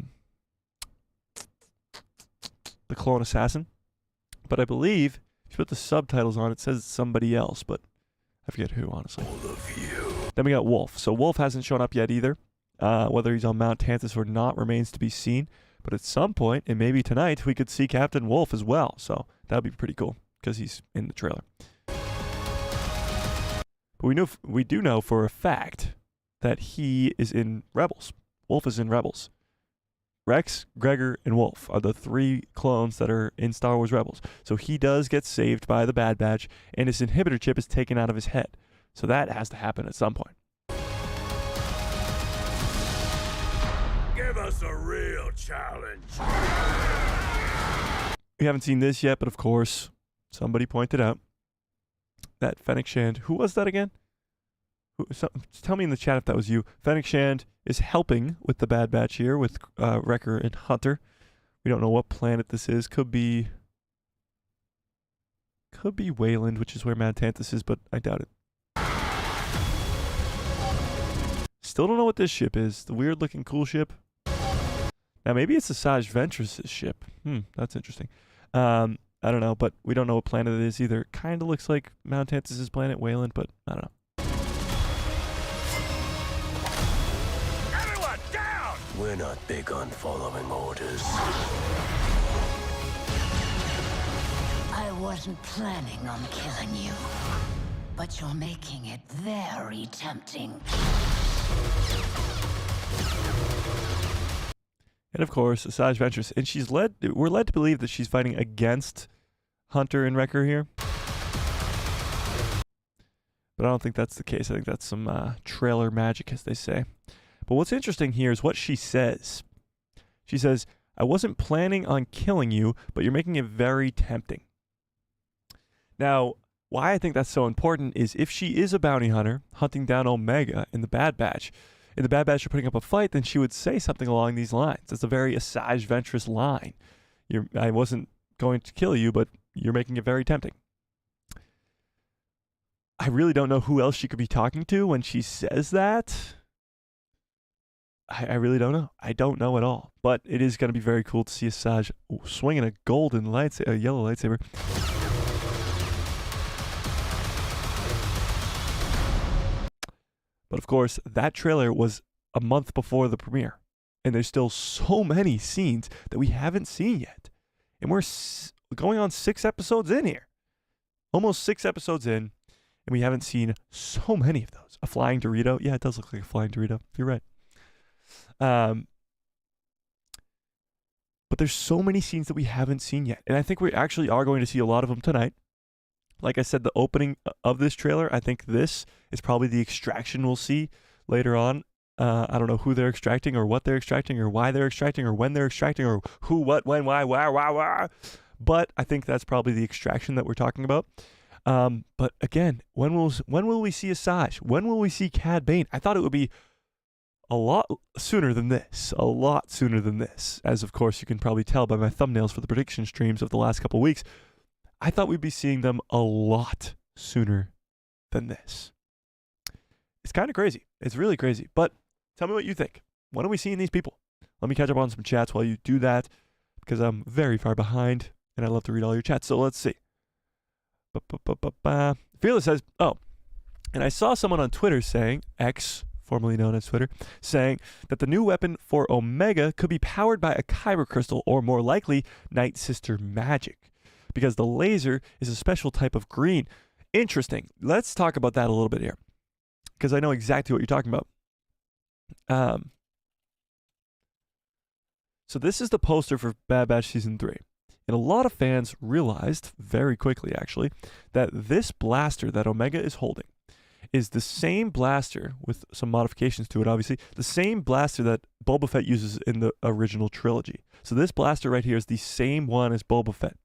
Clone Assassin, but I believe if you put the subtitles on, it says it's somebody else, but I forget who, honestly. All of you. Then we got Wolf. So Wolf hasn't shown up yet either. Whether he's on Mount Tantus or not remains to be seen. But at some point, and maybe tonight, we could see Captain Wolf as well. So that would be pretty cool because he's in the trailer. But we do know for a fact that he is in Rebels. Wolf is in Rebels. Rex, Gregor, and Wolf are the three clones that are in Star Wars Rebels. So he does get saved by the Bad Batch, and his inhibitor chip is taken out of his head. So that has to happen at some point. Give us a real challenge. We haven't seen this yet, but of course, somebody pointed out that Fennec Shand, who was that again? Tell me in the chat if that was you. Fennec Shand is helping with the Bad Batch here with Wrecker and Hunter. We don't know what planet this is. Could be Wayland, which is where Mount Tantus is, but I doubt it. Still don't know what this ship is. The weird looking cool ship. Now maybe it's Asajj Ventress' ship. That's interesting. I don't know, but we don't know what planet it is either. Kind of looks like Mount Tantus' planet, Wayland, but I don't know. Everyone down! We're not big on following orders. I wasn't planning on killing you, but you're making it very tempting. And of course, Asajj Ventress, and we're led to believe that she's fighting against Hunter and Wrecker here. But I don't think that's the case. I think that's some trailer magic, as they say. But what's interesting here is what she says. She says, I wasn't planning on killing you, but you're making it very tempting. Now, why I think that's so important is if she is a bounty hunter hunting down Omega in the Bad Batch, if the Bad Batch are putting up a fight, then she would say something along these lines. It's a very Asajj Ventress line. I wasn't going to kill you, but you're making it very tempting. I really don't know who else she could be talking to when she says that. I really don't know. I don't know at all. But it is going to be very cool to see Asajj swinging a golden lightsaber, a yellow lightsaber. But of course, that trailer was a month before the premiere. And there's still so many scenes that we haven't seen yet. And we're going on 6 episodes in here. Almost 6 episodes in. And we haven't seen so many of those. A flying Dorito. Yeah, it does look like a flying Dorito. You're right. But there's so many scenes that we haven't seen yet. And I think we actually are going to see a lot of them tonight. Like I said, the opening of this trailer, I think this is probably the extraction we'll see later on. I don't know who they're extracting or what they're extracting or why they're extracting or when they're extracting or who, what, when, why, where. But I think that's probably the extraction that we're talking about. But again, when will we see Asajj? When will we see Cad Bane? I thought it would be a lot sooner than this. A lot sooner than this. As of course you can probably tell by my thumbnails for the prediction streams of the last couple weeks. I thought we'd be seeing them a lot sooner than this. It's kind of crazy. It's really crazy. But tell me what you think. When are we seeing these people? Let me catch up on some chats while you do that, because I'm very far behind and I love to read all your chats. So let's see. Fearless says, oh, and I saw someone on Twitter saying, X, formerly known as Twitter, saying that the new weapon for Omega could be powered by a kyber crystal or more likely Night Sister magic, because the laser is a special type of green. Interesting. Let's talk about that a little bit here, because I know exactly what you're talking about. So this is the poster for Bad Batch Season 3. And a lot of fans realized, very quickly actually, that this blaster that Omega is holding is the same blaster, with some modifications to it obviously, the same blaster that Boba Fett uses in the original trilogy. So this blaster right here is the same one as Boba Fett.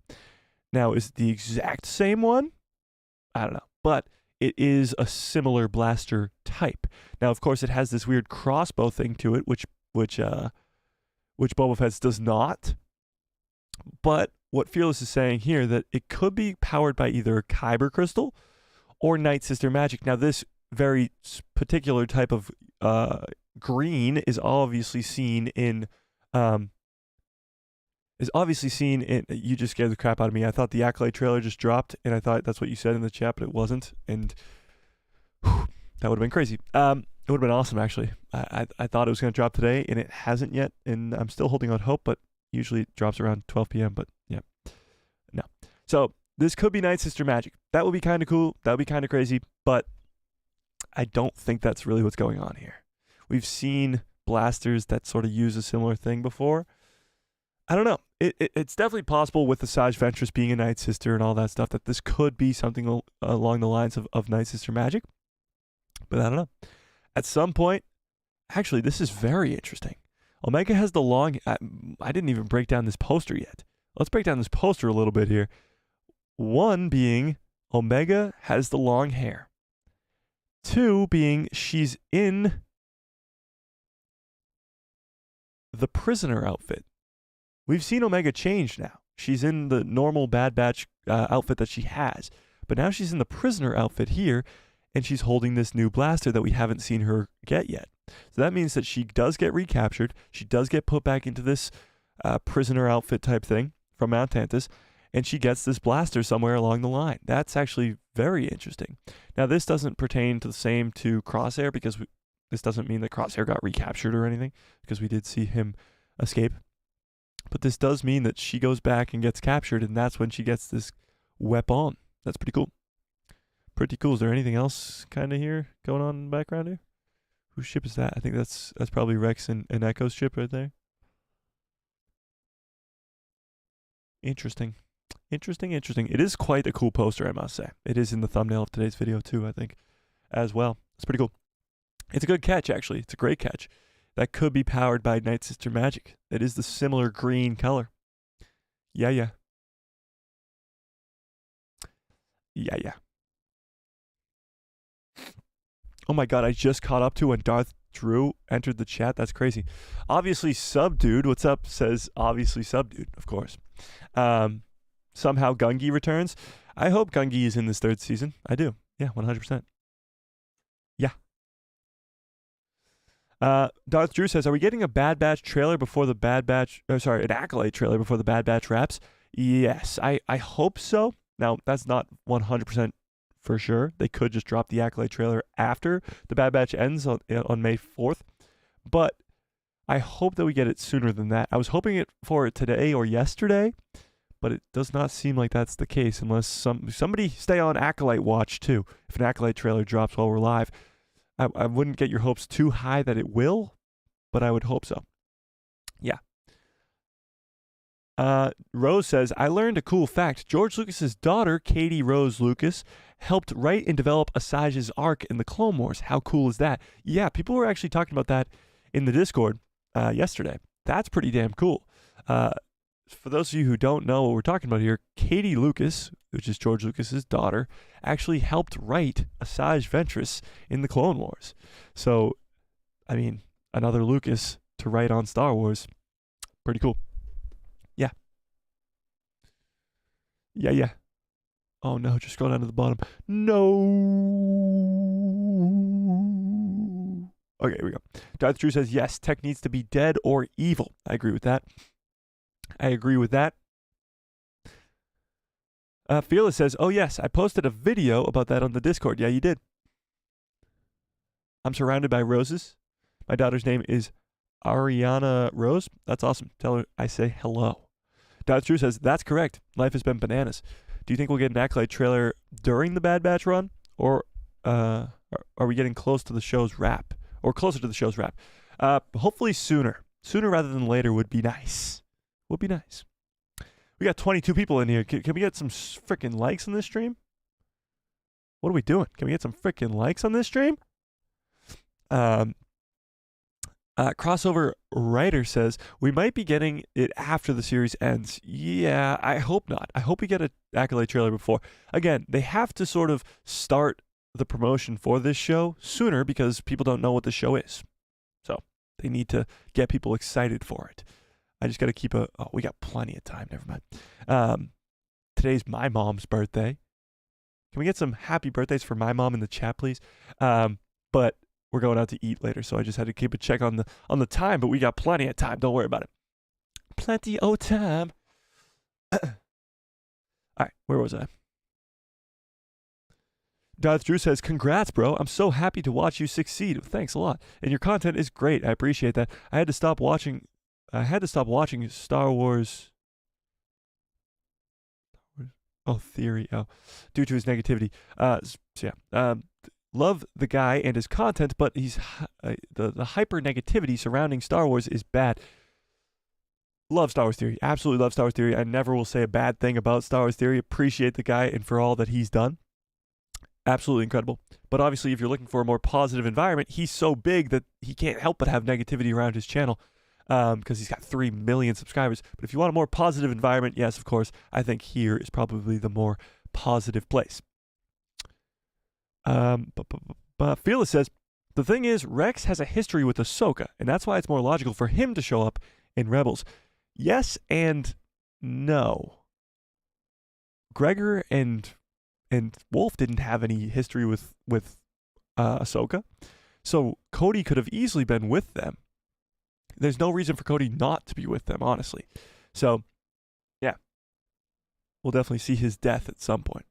Now, is it the exact same one? I don't know. But it is a similar blaster type. Now, of course, it has this weird crossbow thing to it, which Boba Fett's does not. But what Fearless is saying here, that it could be powered by either a kyber crystal or Night Sister magic. Now, this very particular type of green is obviously seen in you just scared the crap out of me. I thought the Accolade trailer just dropped, and I thought that's what you said in the chat, but it wasn't, and whew, that would have been crazy. It would have been awesome, actually. I thought it was going to drop today, and it hasn't yet, and I'm still holding out hope, but usually it drops around 12 p.m., but yeah. No. So this could be Night Sister magic. That would be kind of cool. That would be kind of crazy, but I don't think that's really what's going on here. We've seen blasters that sort of use a similar thing before. I don't know. It's definitely possible with the Asajj Ventress being a Night Sister and all that stuff that this could be something along the lines of Night Sister magic. But I don't know. At some point, actually, this is very interesting. Omega has the long... I didn't even break down this poster yet. Let's break down this poster a little bit here. One being Omega has the long hair. Two being she's in the prisoner outfit. We've seen Omega change now. She's in the normal Bad Batch outfit that she has. But now she's in the prisoner outfit here, and she's holding this new blaster that we haven't seen her get yet. So that means that she does get recaptured. She does get put back into this prisoner outfit type thing from Mount Tantus, and she gets this blaster somewhere along the line. That's actually very interesting. Now, this doesn't pertain to the same to Crosshair, because this doesn't mean that Crosshair got recaptured or anything, because we did see him escape. But this does mean that she goes back and gets captured, and that's when she gets this weapon. That's pretty cool. Pretty cool. Is there anything else kind of here going on in the background here? Whose ship is that? I think that's probably Rex and Echo's ship right there. Interesting. Interesting. It is quite a cool poster, I must say. It is in the thumbnail of today's video too, I think, as well. It's pretty cool. It's a good catch, actually. It's a great catch. That could be powered by Night Sister magic. It is the similar green color. Yeah. Oh my god, I just caught up to when Darth Drew entered the chat. That's crazy. Obviously Subdude, what's up, says obviously Subdude, of course. Somehow Gungi returns. I hope Gungi is in this third season. I do. Yeah, 100%. Yeah. Darth Drew says, are we getting a Bad Batch trailer before the Bad Batch... an Accolade trailer before the Bad Batch wraps? Yes, I hope so. Now, that's not 100% for sure. They could just drop the Accolade trailer after the Bad Batch ends on May 4th. But I hope that we get it sooner than that. I was hoping for it today or yesterday, but it does not seem like that's the case unless somebody stay on Accolade watch too. If an Accolade trailer drops while we're live, I wouldn't get your hopes too high that it will, but I would hope so. Yeah. Rose says, I learned a cool fact. George Lucas's daughter, Katie Rose Lucas, helped write and develop Asage's arc in the Clone Wars. How cool is that? Yeah, people were actually talking about that in the Discord yesterday. That's pretty damn cool. For those of you who don't know what we're talking about here, Katie Lucas, which is George Lucas's daughter, actually helped write Asajj Ventress in the Clone Wars. So, I mean, another Lucas to write on Star Wars. Pretty cool. Yeah. Yeah. Oh no, just scroll down to the bottom. No. Okay, here we go. Darth Drew says, yes, Tech needs to be dead or evil. I agree with that. Fearless says, oh yes, I posted a video about that on the Discord. Yeah, you did. I'm surrounded by roses. My daughter's name is Ariana Rose. That's awesome. Tell her I say hello. Darth Drew says, that's correct. Life has been bananas. Do you think we'll get an Acolyte trailer during the Bad Batch run? Or are we getting close to the show's wrap? Or closer to the show's wrap? Hopefully sooner. Sooner rather than later would be nice. Would be nice. We got 22 people in here. Can we get some freaking likes on this stream? What are we doing? Can we get some freaking likes on this stream? Crossover Writer says, we might be getting it after the series ends. Yeah, I hope not. I hope we get an Acolyte trailer before. Again, they have to sort of start the promotion for this show sooner because people don't know what the show is. So they need to get people excited for it. I just got to keep we got plenty of time. Never mind. Today's my mom's birthday. Can we get some happy birthdays for my mom in the chat, please? But we're going out to eat later, so I just had to keep a check on the time, but we got plenty of time. Don't worry about it. Plenty of time. All right, where was I? Darth Drew says, congrats, bro. I'm so happy to watch you succeed. Thanks a lot. And your content is great. I appreciate that. I had to stop watching Star Wars. Theory. Due to his negativity. Love the guy and his content, but he's the hyper negativity surrounding Star Wars is bad. Love Star Wars Theory. Absolutely love Star Wars Theory. I never will say a bad thing about Star Wars Theory. Appreciate the guy and for all that he's done. Absolutely incredible. But obviously, if you're looking for a more positive environment, he's so big that he can't help but have negativity around his channel. Because he's got 3 million subscribers. But if you want a more positive environment, yes, of course, I think here is probably the more positive place. But Fearless says, the thing is, Rex has a history with Ahsoka, and that's why it's more logical for him to show up in Rebels. Yes and no. Gregor and Wolf didn't have any history with Ahsoka, so Cody could have easily been with them. There's no reason for Cody not to be with them, honestly. So, yeah. We'll definitely see his death at some point.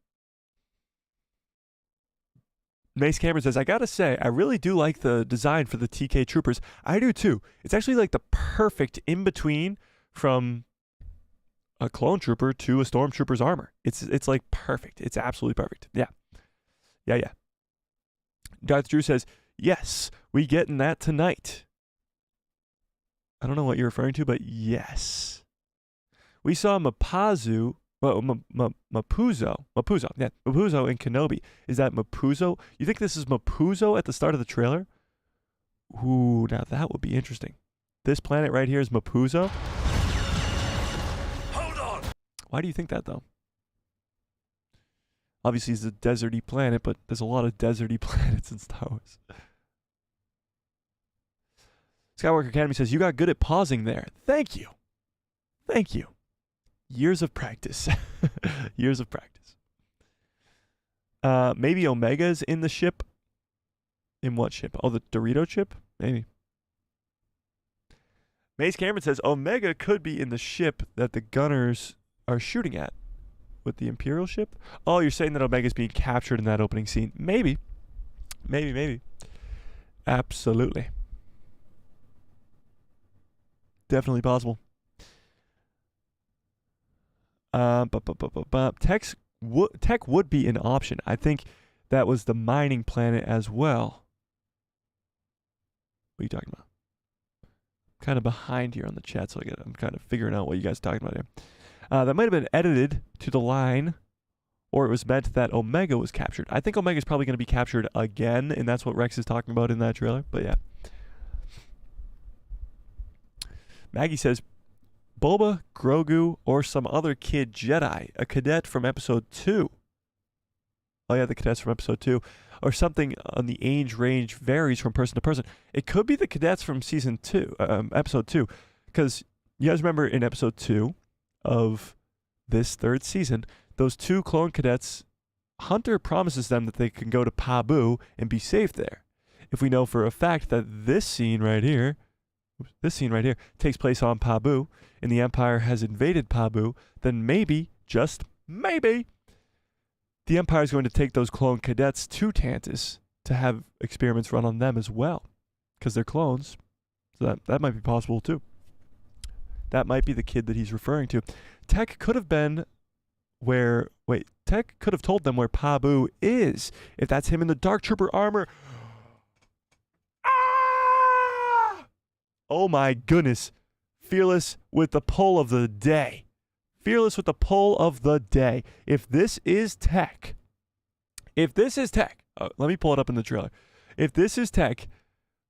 Mace Cameron says, I gotta say, I really do like the design for the TK Troopers. I do too. It's actually like the perfect in-between from a clone trooper to a stormtrooper's armor. It's like perfect. It's absolutely perfect. Yeah. Darth Drew says, yes, we getting that tonight. I don't know what you're referring to, but yes. We saw Mapuzo. Yeah, Mapuzo in Kenobi. Is that Mapuzo? You think this is Mapuzo at the start of the trailer? Ooh, now that would be interesting. This planet right here is Mapuzo? Hold on! Why do you think that, though? Obviously, it's a deserty planet, but there's a lot of deserty planets in Star Wars. Skywalker Academy says, you got good at pausing there. Thank you. Years of practice. Years of practice. Maybe Omega's in the ship. In what ship? Oh, the Dorito chip? Maybe. Mace Cameron says, Omega could be in the ship that the gunners are shooting at. With the Imperial ship? Oh, you're saying that Omega's being captured in that opening scene. Maybe. Absolutely. Definitely possible. Tech would be an option. I think that was the mining planet as well. What are you talking about? kind of behind here on the chat, so I'm kind of figuring out what you guys are talking about here. That might have been edited to the line, or it was meant that Omega was captured. I think Omega's probably going to be captured again, and that's what Rex is talking about in that trailer. But yeah. Maggie says, Boba, Grogu, or some other kid Jedi, a cadet from episode 2. Oh yeah, the cadets from episode 2. Or something on the age range varies from person to person. It could be the cadets from season 2, episode 2. Because you guys remember in episode 2 of this 3rd season, those 2 clone cadets, Hunter promises them that they can go to Pabu and be safe there. If we know for a fact that this scene right here takes place on Pabu, and the Empire has invaded Pabu, then maybe, just maybe, the Empire is going to take those clone cadets to Tantus to have experiments run on them as well, because they're clones. So that might be possible too. That might be the kid that he's referring to. Tech could have been Tech could have told them where Pabu is, if that's him in the Dark Trooper armor. Oh my goodness. Fearless with the pull of the day. Fearless with the pull of the day. If this is Tech, let me pull it up in the trailer. If this is Tech,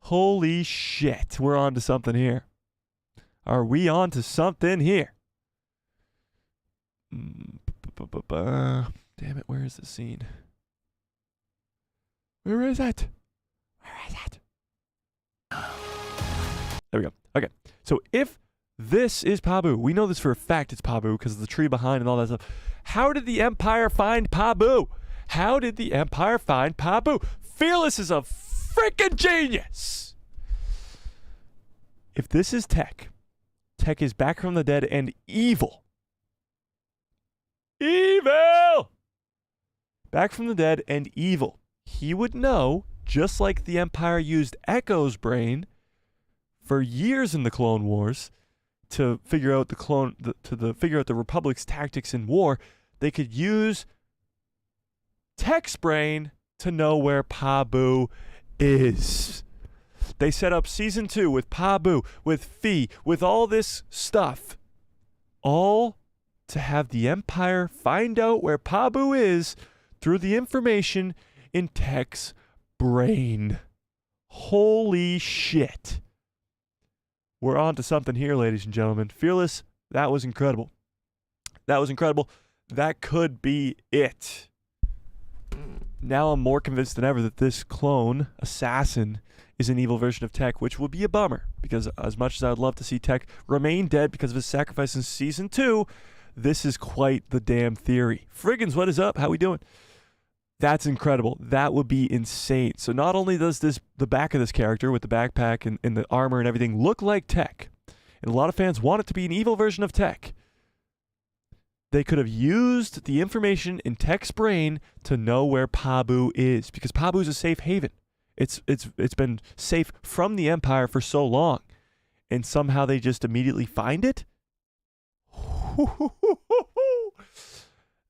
holy shit, we're on to something here. Are we on to something here? Damn it, where is the scene? Where is it? There we go. Okay. So if this is Pabu, we know this for a fact it's Pabu because of the tree behind and all that stuff. How did the Empire find Pabu? How did the Empire find Pabu? Fearless is a freaking genius. If this is Tech is back from the dead and evil. Evil! Back from the dead and evil. He would know, just like the Empire used Echo's brain for years in the Clone Wars to figure out figure out the Republic's tactics in war, they could use Tech's brain to know where Pabu is. They set up season 2 with Pabu, with Fee, with all this stuff, all to have the Empire find out where Pabu is through the information in Tech's brain. Holy shit. We're on to something here, ladies and gentlemen. Fearless, that was incredible. That was incredible. That could be it. Now I'm more convinced than ever that this clone assassin is an evil version of Tech, which would be a bummer, because as much as I would love to see Tech remain dead because of his sacrifice in season 2, this is quite the damn theory. Friggins, what is up? How we doing? That's incredible. That would be insane. So not only does the back of this character with the backpack and the armor and everything look like Tech, and a lot of fans want it to be an evil version of Tech, they could have used the information in Tech's brain to know where Pabu is, because Pabu is a safe haven. It's been safe from the Empire for so long, and somehow they just immediately find it.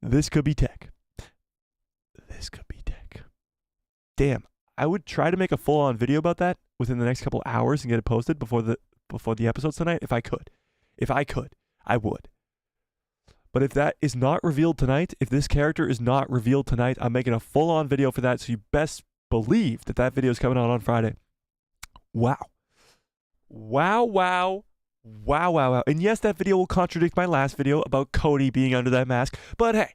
This could be Tech. This could be Tech. Damn, I would try to make a full-on video about that within the next couple hours and get it posted before the episodes tonight. If I could, I would. But if that is not revealed tonight, if this character is not revealed tonight, I'm making a full-on video for that, so you best believe that video is coming out on Friday. Wow. Wow, wow. Wow, wow, wow. And yes, that video will contradict my last video about Cody being under that mask, but hey,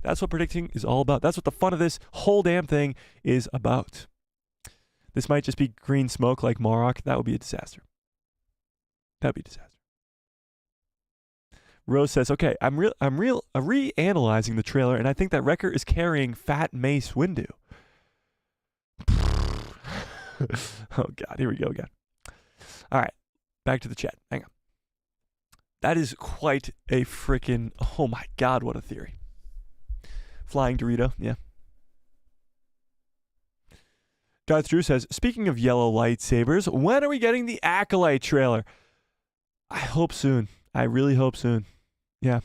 that's what predicting is all about. That's what the fun of this whole damn thing is about. This might just be green smoke like Morok. That would be a disaster. That would be a disaster. Rose says, okay, I'm reanalyzing the trailer, and I think that Wrecker is carrying Fat Mace Windu. Oh, God. Here we go again. All right. Back to the chat. Hang on. That is quite a freaking... Oh, my God. What a theory. Flying Dorito. Yeah. Darth Drew says, speaking of yellow lightsabers, when are we getting the Acolyte trailer? I hope soon. I really hope soon. Yeah.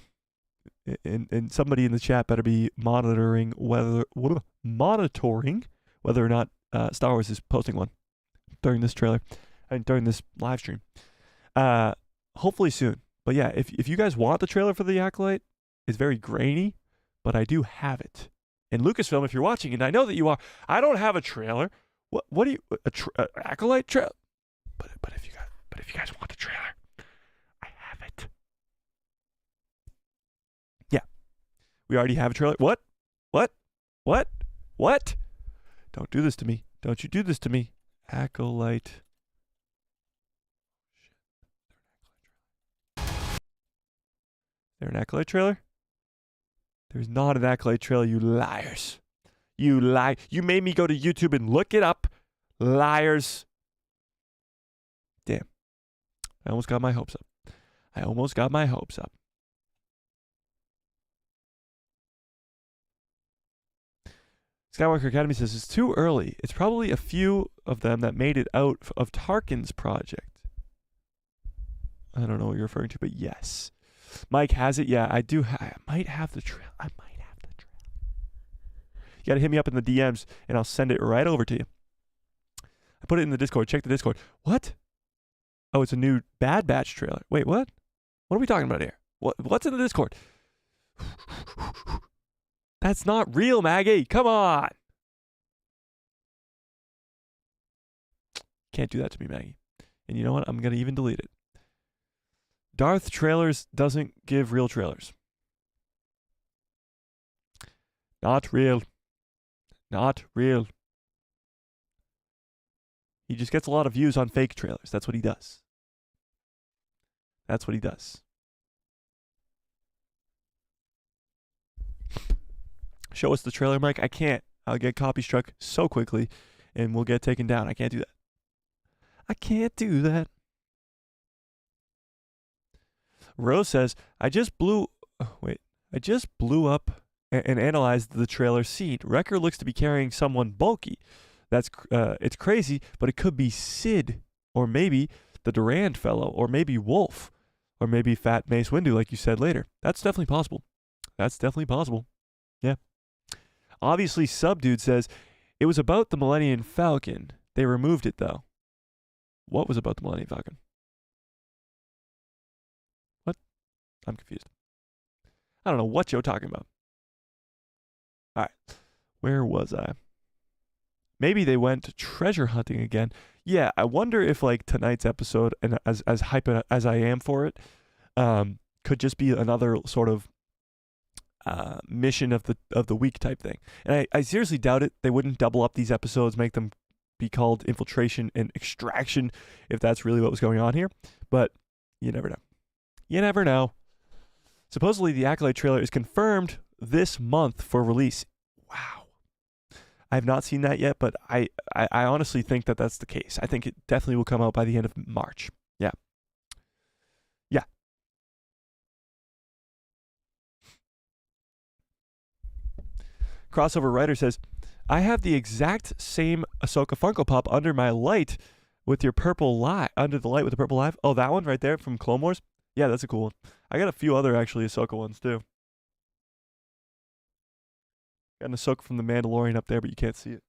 And somebody in the chat better be monitoring whether or not Star Wars is posting one during this trailer and during this live stream. Hopefully soon. But yeah, if you guys want the trailer for The Acolyte, it's very grainy, but I do have it. And Lucasfilm, if you're watching, and I know that you are, I don't have a trailer. What do you Acolyte trailer? But if you guys want the trailer, I have it. Yeah, we already have a trailer. What? Don't do this to me. Don't you do this to me, Acolyte. There an Acolyte trailer? There's not an Acolyte trailer, you liars. You lie. You made me go to YouTube and look it up. Liars. Damn. I almost got my hopes up. Skywalker Academy says it's too early. It's probably a few of them that made it out of Tarkin's project. I don't know what you're referring to, but yes. Mike has it. Yeah, I do. I might have the trail. You got to hit me up in the DMs, and I'll send it right over to you. I put it in the Discord. Check the Discord. What? Oh, it's a new Bad Batch trailer. Wait, what? What are we talking about here? What's in the Discord? That's not real, Maggie. Come on. Can't do that to me, Maggie. And you know what? I'm going to even delete it. Darth Trailers doesn't give real trailers. Not real. Not real. He just gets a lot of views on fake trailers. That's what he does. That's what he does. Show us the trailer, Mike. I can't. I'll get copy struck so quickly and we'll get taken down. I can't do that. I can't do that. Rose says, I just blew up and analyzed the trailer scene. Wrecker looks to be carrying someone bulky. It's crazy, but it could be Sid, or maybe the Durand fellow, or maybe Wolf, or maybe Fat Mace Windu, like you said later. That's definitely possible. Yeah. Obviously, Subdude says, it was about the Millennium Falcon. They removed it, though. What was about the Millennium Falcon? What? I'm confused. I don't know what you're talking about. All right. Where was I? Maybe they went treasure hunting again. Yeah, I wonder if like tonight's episode, and as hype as I am for it, could just be another sort of mission of the week type thing. And I seriously doubt it. They wouldn't double up these episodes, make them be called Infiltration and Extraction if that's really what was going on here. But you never know. You never know. Supposedly the Acolyte trailer is confirmed this month for release. Wow. I have not seen that yet, but I honestly think that that's the case. I think it definitely will come out by the end of March. Yeah. Yeah. Crossover Writer says, I have the exact same Ahsoka Funko Pop under my light with your purple live. Under the light with the purple live. Oh, that one right there from Clone Wars? Yeah, that's a cool one. I got a few other actually Ahsoka ones too. Got an Ahsoka from The Mandalorian up there, but you can't see it.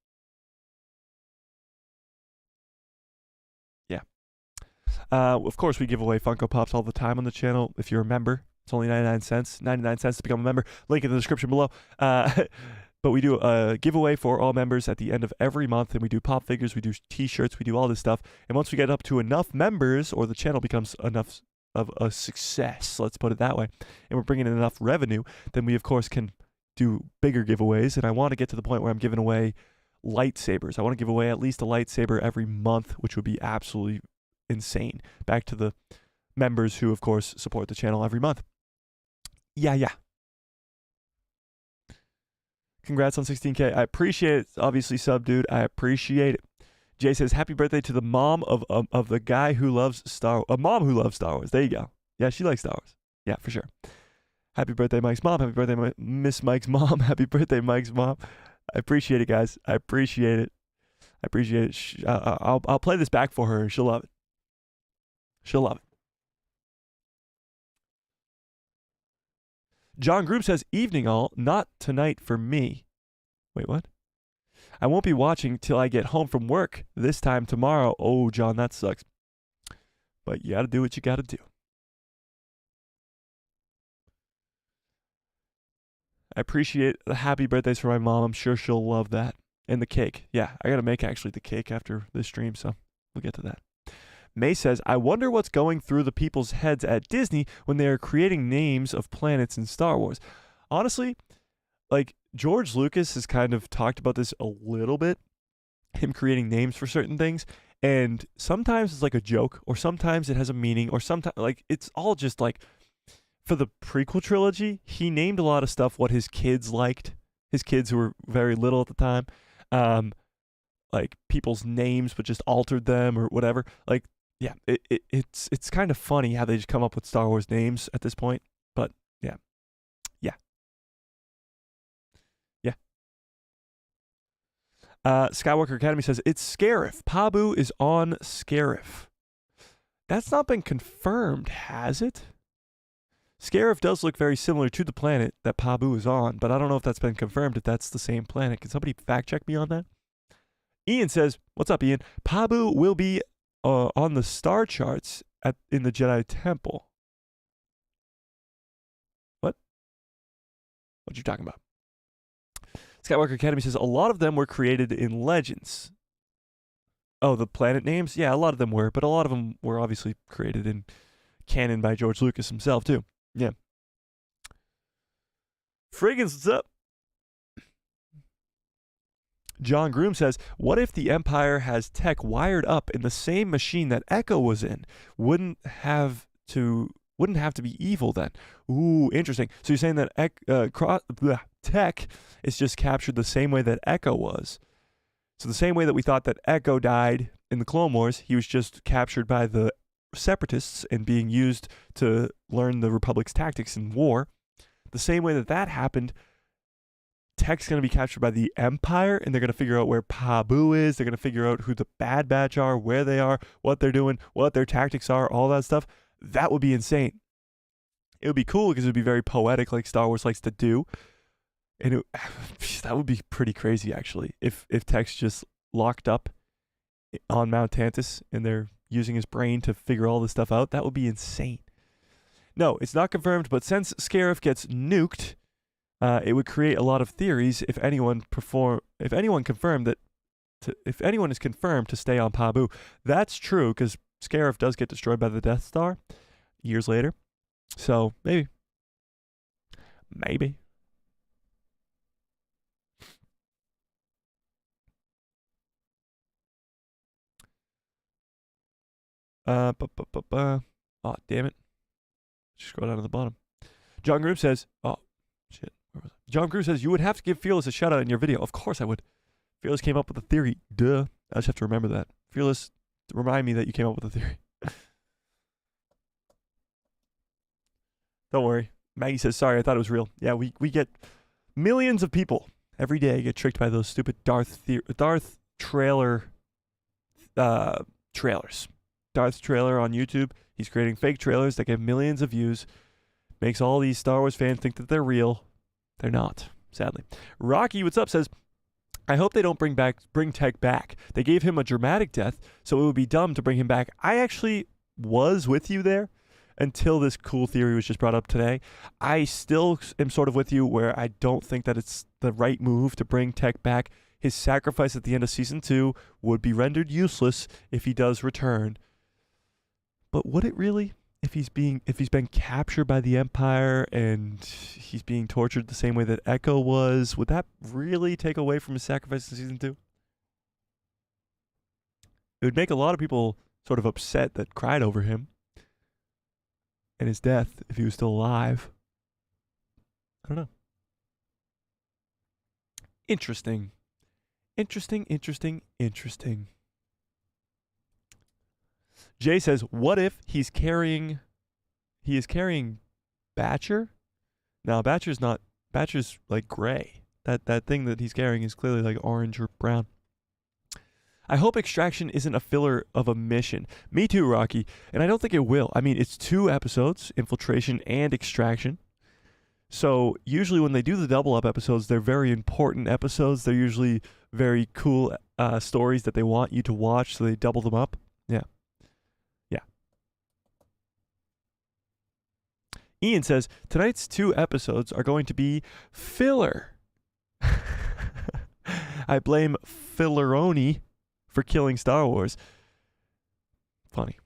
Yeah. Of course, we give away Funko Pops all the time on the channel. If you're a member, it's only 99 cents. 99 cents to become a member. Link in the description below. But we do a giveaway for all members at the end of every month, and we do pop figures, we do t-shirts, we do all this stuff. And once we get up to enough members, or the channel becomes enough of a success, let's put it that way, and we're bringing in enough revenue, then we, of course, can do bigger giveaways. And I want to get to the point where I'm giving away lightsabers. I want to give away at least a lightsaber every month, which would be absolutely insane. Back to the members who, of course, support the channel every month. Yeah. Congrats on 16K. I appreciate it. Obviously, Subdude. I appreciate it. Jay says, happy birthday to the mom of the guy who loves a mom who loves Star Wars. There you go. Yeah, she likes Star Wars. Yeah, for sure. Happy birthday, Mike's mom. Happy birthday, Miss Mike's mom. Happy birthday, Mike's mom. I appreciate it, guys. I appreciate it. I'll play this back for her, and she'll love it. She'll love it. John Group says, evening all, not tonight for me. Wait, what? I won't be watching till I get home from work. This time tomorrow. Oh, John, that sucks. But you got to do what you got to do. I appreciate the happy birthdays for my mom. I'm sure she'll love that. And the cake. Yeah, I got to make actually the cake after this stream, so we'll get to that. May says, I wonder what's going through the people's heads at Disney when they are creating names of planets in Star Wars. Honestly, like George Lucas has kind of talked about this a little bit, him creating names for certain things. And sometimes it's like a joke, or sometimes it has a meaning, or sometimes like it's all just like, for the prequel trilogy, he named a lot of stuff what his kids liked, his kids who were very little at the time. Like people's names, but just altered them or whatever. Like, yeah, it's kind of funny how they just come up with Star Wars names at this point. But yeah. Skywalker Academy says it's Scarif. Pabu is on Scarif. That's not been confirmed, has it? Scarif does look very similar to the planet that Pabu is on, but I don't know if that's been confirmed, if that's the same planet. Can somebody fact check me on that? Ian says, what's up, Ian? Pabu will be on the star charts in the Jedi Temple. What you talking about? Skywalker Academy says a lot of them were created in Legends. Oh, the planet names? Yeah, a lot of them were, but a lot of them were obviously created in canon by George Lucas himself, too. Yeah. Friggins, what's up? John Groom says, what if the Empire has tech wired up in the same machine that Echo was in? Wouldn't have to be evil then. Ooh, interesting. So you're saying that tech is just captured the same way that Echo was. So the same way that we thought that Echo died in the Clone Wars, he was just captured by the Separatists and being used to learn the Republic's tactics in war. The same way that happened, Tech's going to be captured by the Empire, and they're going to figure out where Pabu is. They're going to figure out who the Bad Batch are, where they are, what they're doing, what their tactics are, all that stuff. That would be insane. It would be cool because it would be very poetic like Star Wars likes to do. And that would be pretty crazy, actually, if Tech's just locked up on Mount Tantus and they're using his brain to figure all this stuff out. That would be insane. No, it's not confirmed, but since Scarif gets nuked, it would create a lot of theories if anyone is confirmed to stay on Pabu. That's true, because Scarif does get destroyed by the Death Star years later. So maybe. Oh, damn it. Just scroll down to the bottom. John Groom says, oh, shit. John Groom says, you would have to give Fearless a shout out in your video. Of course I would. Fearless came up with a theory. Duh. I just have to remember that. Fearless, remind me that you came up with a theory. Don't worry. Maggie says, sorry, I thought it was real. Yeah, we get millions of people every day get tricked by those stupid Darth trailer trailers. Darth trailer on YouTube. He's creating fake trailers that get millions of views. Makes all these Star Wars fans think that they're real. They're not, sadly. Rocky, what's up, says, I hope they don't bring Tech back. They gave him a dramatic death, so it would be dumb to bring him back. I actually was with you there until this cool theory was just brought up today. I still am sort of with you where I don't think that it's the right move to bring Tech back. His sacrifice at the end of Season 2 would be rendered useless if he does return. But would it really? If he's been captured by the Empire and he's being tortured the same way that Echo was, would that really take away from his sacrifice in Season 2? It would make a lot of people sort of upset that cried over him and his death if he was still alive. I don't know. Interesting. Jay says, what if he is carrying Batcher? No, Batcher's like gray. That thing that he's carrying is clearly like orange or brown. I hope Extraction isn't a filler of a mission. Me too, Rocky. And I don't think it will. I mean, it's 2 episodes, Infiltration and Extraction. So usually when they do the double up episodes, they're very important episodes. They're usually very cool stories that they want you to watch, so they double them up. Yeah. Ian says, tonight's 2 episodes are going to be filler. I blame Filleroni for killing Star Wars. Funny.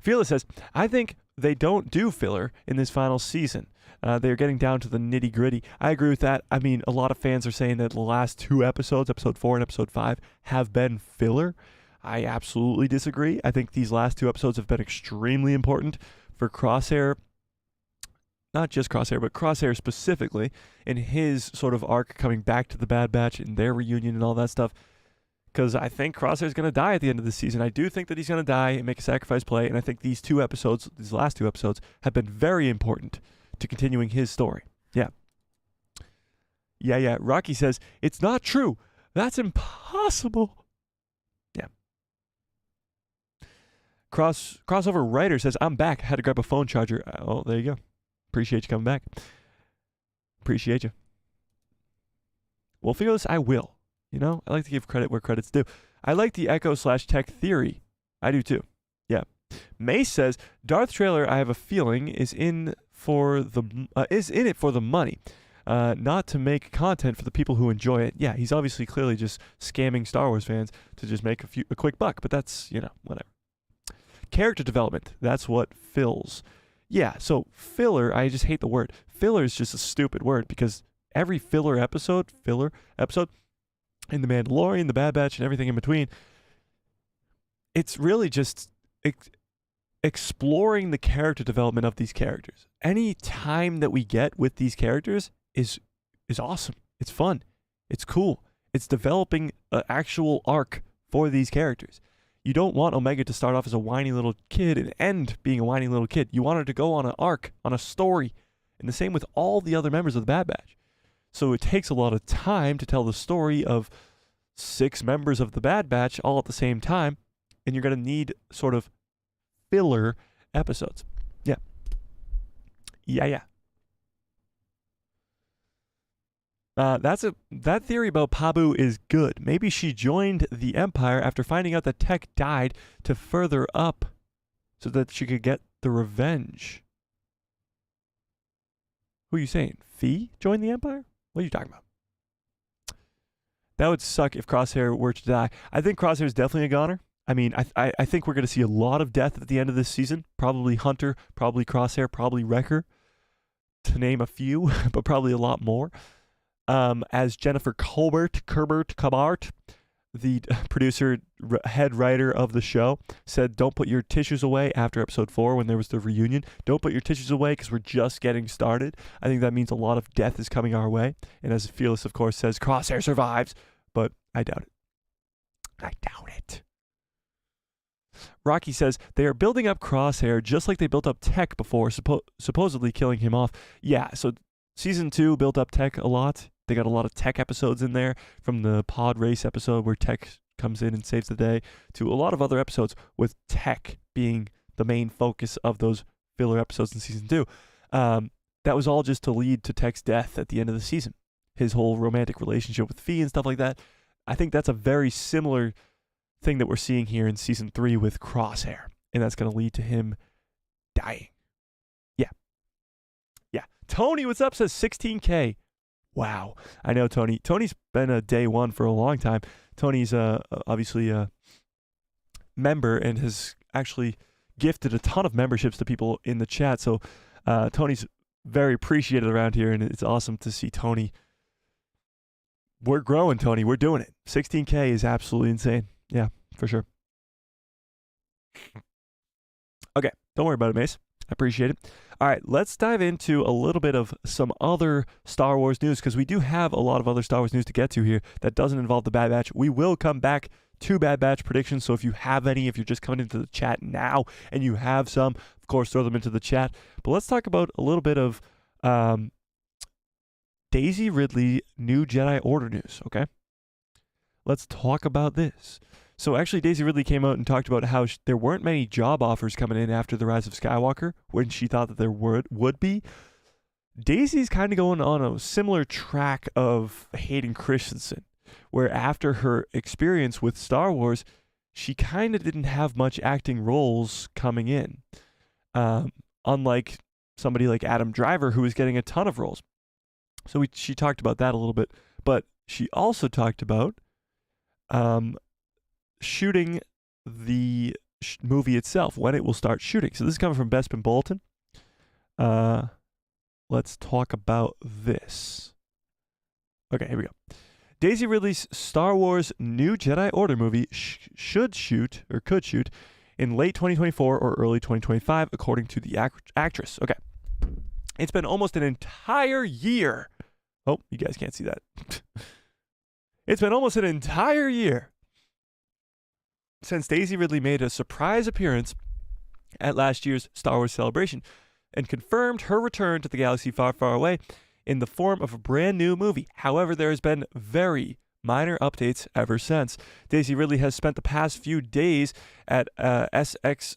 Fearless says, I think they don't do filler in this final season. They're getting down to the nitty gritty. I agree with that. I mean, a lot of fans are saying that the last 2 episodes, episode 4 and episode 5, have been filler. I absolutely disagree. I think these last 2 episodes have been extremely important for Crosshair. Not just Crosshair, but Crosshair specifically, in his sort of arc coming back to the Bad Batch and their reunion and all that stuff. Because I think Crosshair's going to die at the end of the season. I do think that he's going to die and make a sacrifice play, and I think these last 2 episodes, have been very important to continuing his story. Yeah. Rocky says, it's not true. That's impossible. Yeah. Crossover Writer says, I'm back. Had to grab a phone charger. Oh, there you go. Appreciate you coming back. Appreciate you. Well, Fearless, I will. You know, I like to give credit where credit's due. I like the Echo/Tech theory. I do too. Yeah. Mace says, Darth Trailer, I have a feeling, is in it for the money, not to make content for the people who enjoy it. Yeah, he's obviously clearly just scamming Star Wars fans to just make a quick buck, but that's, whatever. Character development, that's what fills. Yeah, so filler, I just hate the word. Filler is just a stupid word because every filler episode in The Mandalorian, The Bad Batch, and everything in between, it's really just exploring the character development of these characters. Any time that we get with these characters is awesome. It's fun. It's cool. It's developing an actual arc for these characters. You don't want Omega to start off as a whiny little kid and end being a whiny little kid. You want her to go on an arc, on a story. And the same with all the other members of the Bad Batch. So it takes a lot of time to tell the story of 6 members of the Bad Batch all at the same time. And you're going to need sort of filler episodes. Yeah. That theory about Pabu is good. Maybe she joined the Empire after finding out that Tech died to further up so that she could get the revenge. Who are you saying? Fee joined the Empire? What are you talking about? That would suck if Crosshair were to die. I think Crosshair is definitely a goner. I mean, I think we're going to see a lot of death at the end of this season. Probably Hunter, probably Crosshair, probably Wrecker, to name a few, but probably a lot more. As Jennifer Colbert, the producer, head writer of the show, said, don't put your tissues away after episode 4 when there was the reunion. Don't put your tissues away because we're just getting started. I think that means a lot of death is coming our way. And as Fearless, of course, says, Crosshair survives, but I doubt it. Rocky says, they are building up Crosshair just like they built up Tech before, supposedly killing him off. Yeah, so season 2 built up Tech a lot. They got a lot of Tech episodes in there, from the pod race episode where Tech comes in and saves the day, to a lot of other episodes with Tech being the main focus of those filler episodes in season 2. That was all just to lead to Tech's death at the end of the season. His whole romantic relationship with Fee and stuff like that. I think that's a very similar thing that we're seeing here in season 3 with Crosshair. And that's going to lead to him dying. Yeah. Tony, what's up? Says 16K. Wow. I know Tony. Tony's been a day one for a long time. Tony's obviously a member and has actually gifted a ton of memberships to people in the chat. So Tony's very appreciated around here, and it's awesome to see Tony. We're growing, Tony. We're doing it. 16K is absolutely insane. Yeah, for sure. Okay, don't worry about it, Mace. I appreciate it. All right, let's dive into a little bit of some other Star Wars news, because we do have a lot of other Star Wars news to get to here that doesn't involve the Bad Batch. We will come back to Bad Batch predictions, so if you have any, if you're just coming into the chat now and you have some, of course, throw them into the chat. But let's talk about a little bit of Daisy Ridley New Jedi Order news, okay? Let's talk about this. So actually, Daisy Ridley came out and talked about how there weren't many job offers coming in after The Rise of Skywalker when she thought that there would be. Daisy's kind of going on a similar track of Hayden Christensen, where after her experience with Star Wars, she kind of didn't have much acting roles coming in, unlike somebody like Adam Driver, who was getting a ton of roles. So she talked about that a little bit, but she also talked about shooting the movie itself, when it will start shooting. So this is coming from Bespin Bulletin. Let's talk about this. Okay, here we go. Daisy Ridley's Star Wars New Jedi Order movie could shoot in late 2024 or early 2025, according to the actress. Okay. It's been almost an entire year. Oh, you guys can't see that. It's been almost an entire year since Daisy Ridley made a surprise appearance at last year's Star Wars Celebration and confirmed her return to the galaxy far, far away in the form of a brand new movie. However, there has been very minor updates ever since. Daisy Ridley has spent the past few days at SXSW.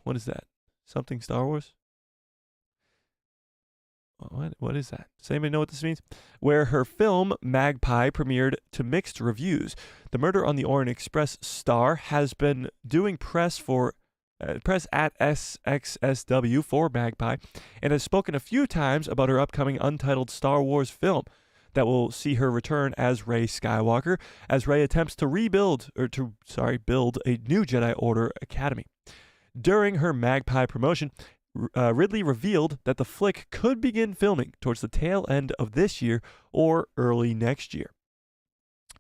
What is that? Something Star Wars? What is that? Does anybody know what this means? Where her film Magpie premiered to mixed reviews. The Murder on the Orient Express star has been doing press at SXSW for Magpie and has spoken a few times about her upcoming untitled Star Wars film that will see her return as Rey Skywalker as Rey attempts to build a new Jedi Order academy. During her Magpie promotion, Ridley revealed that the flick could begin filming towards the tail end of this year or early next year.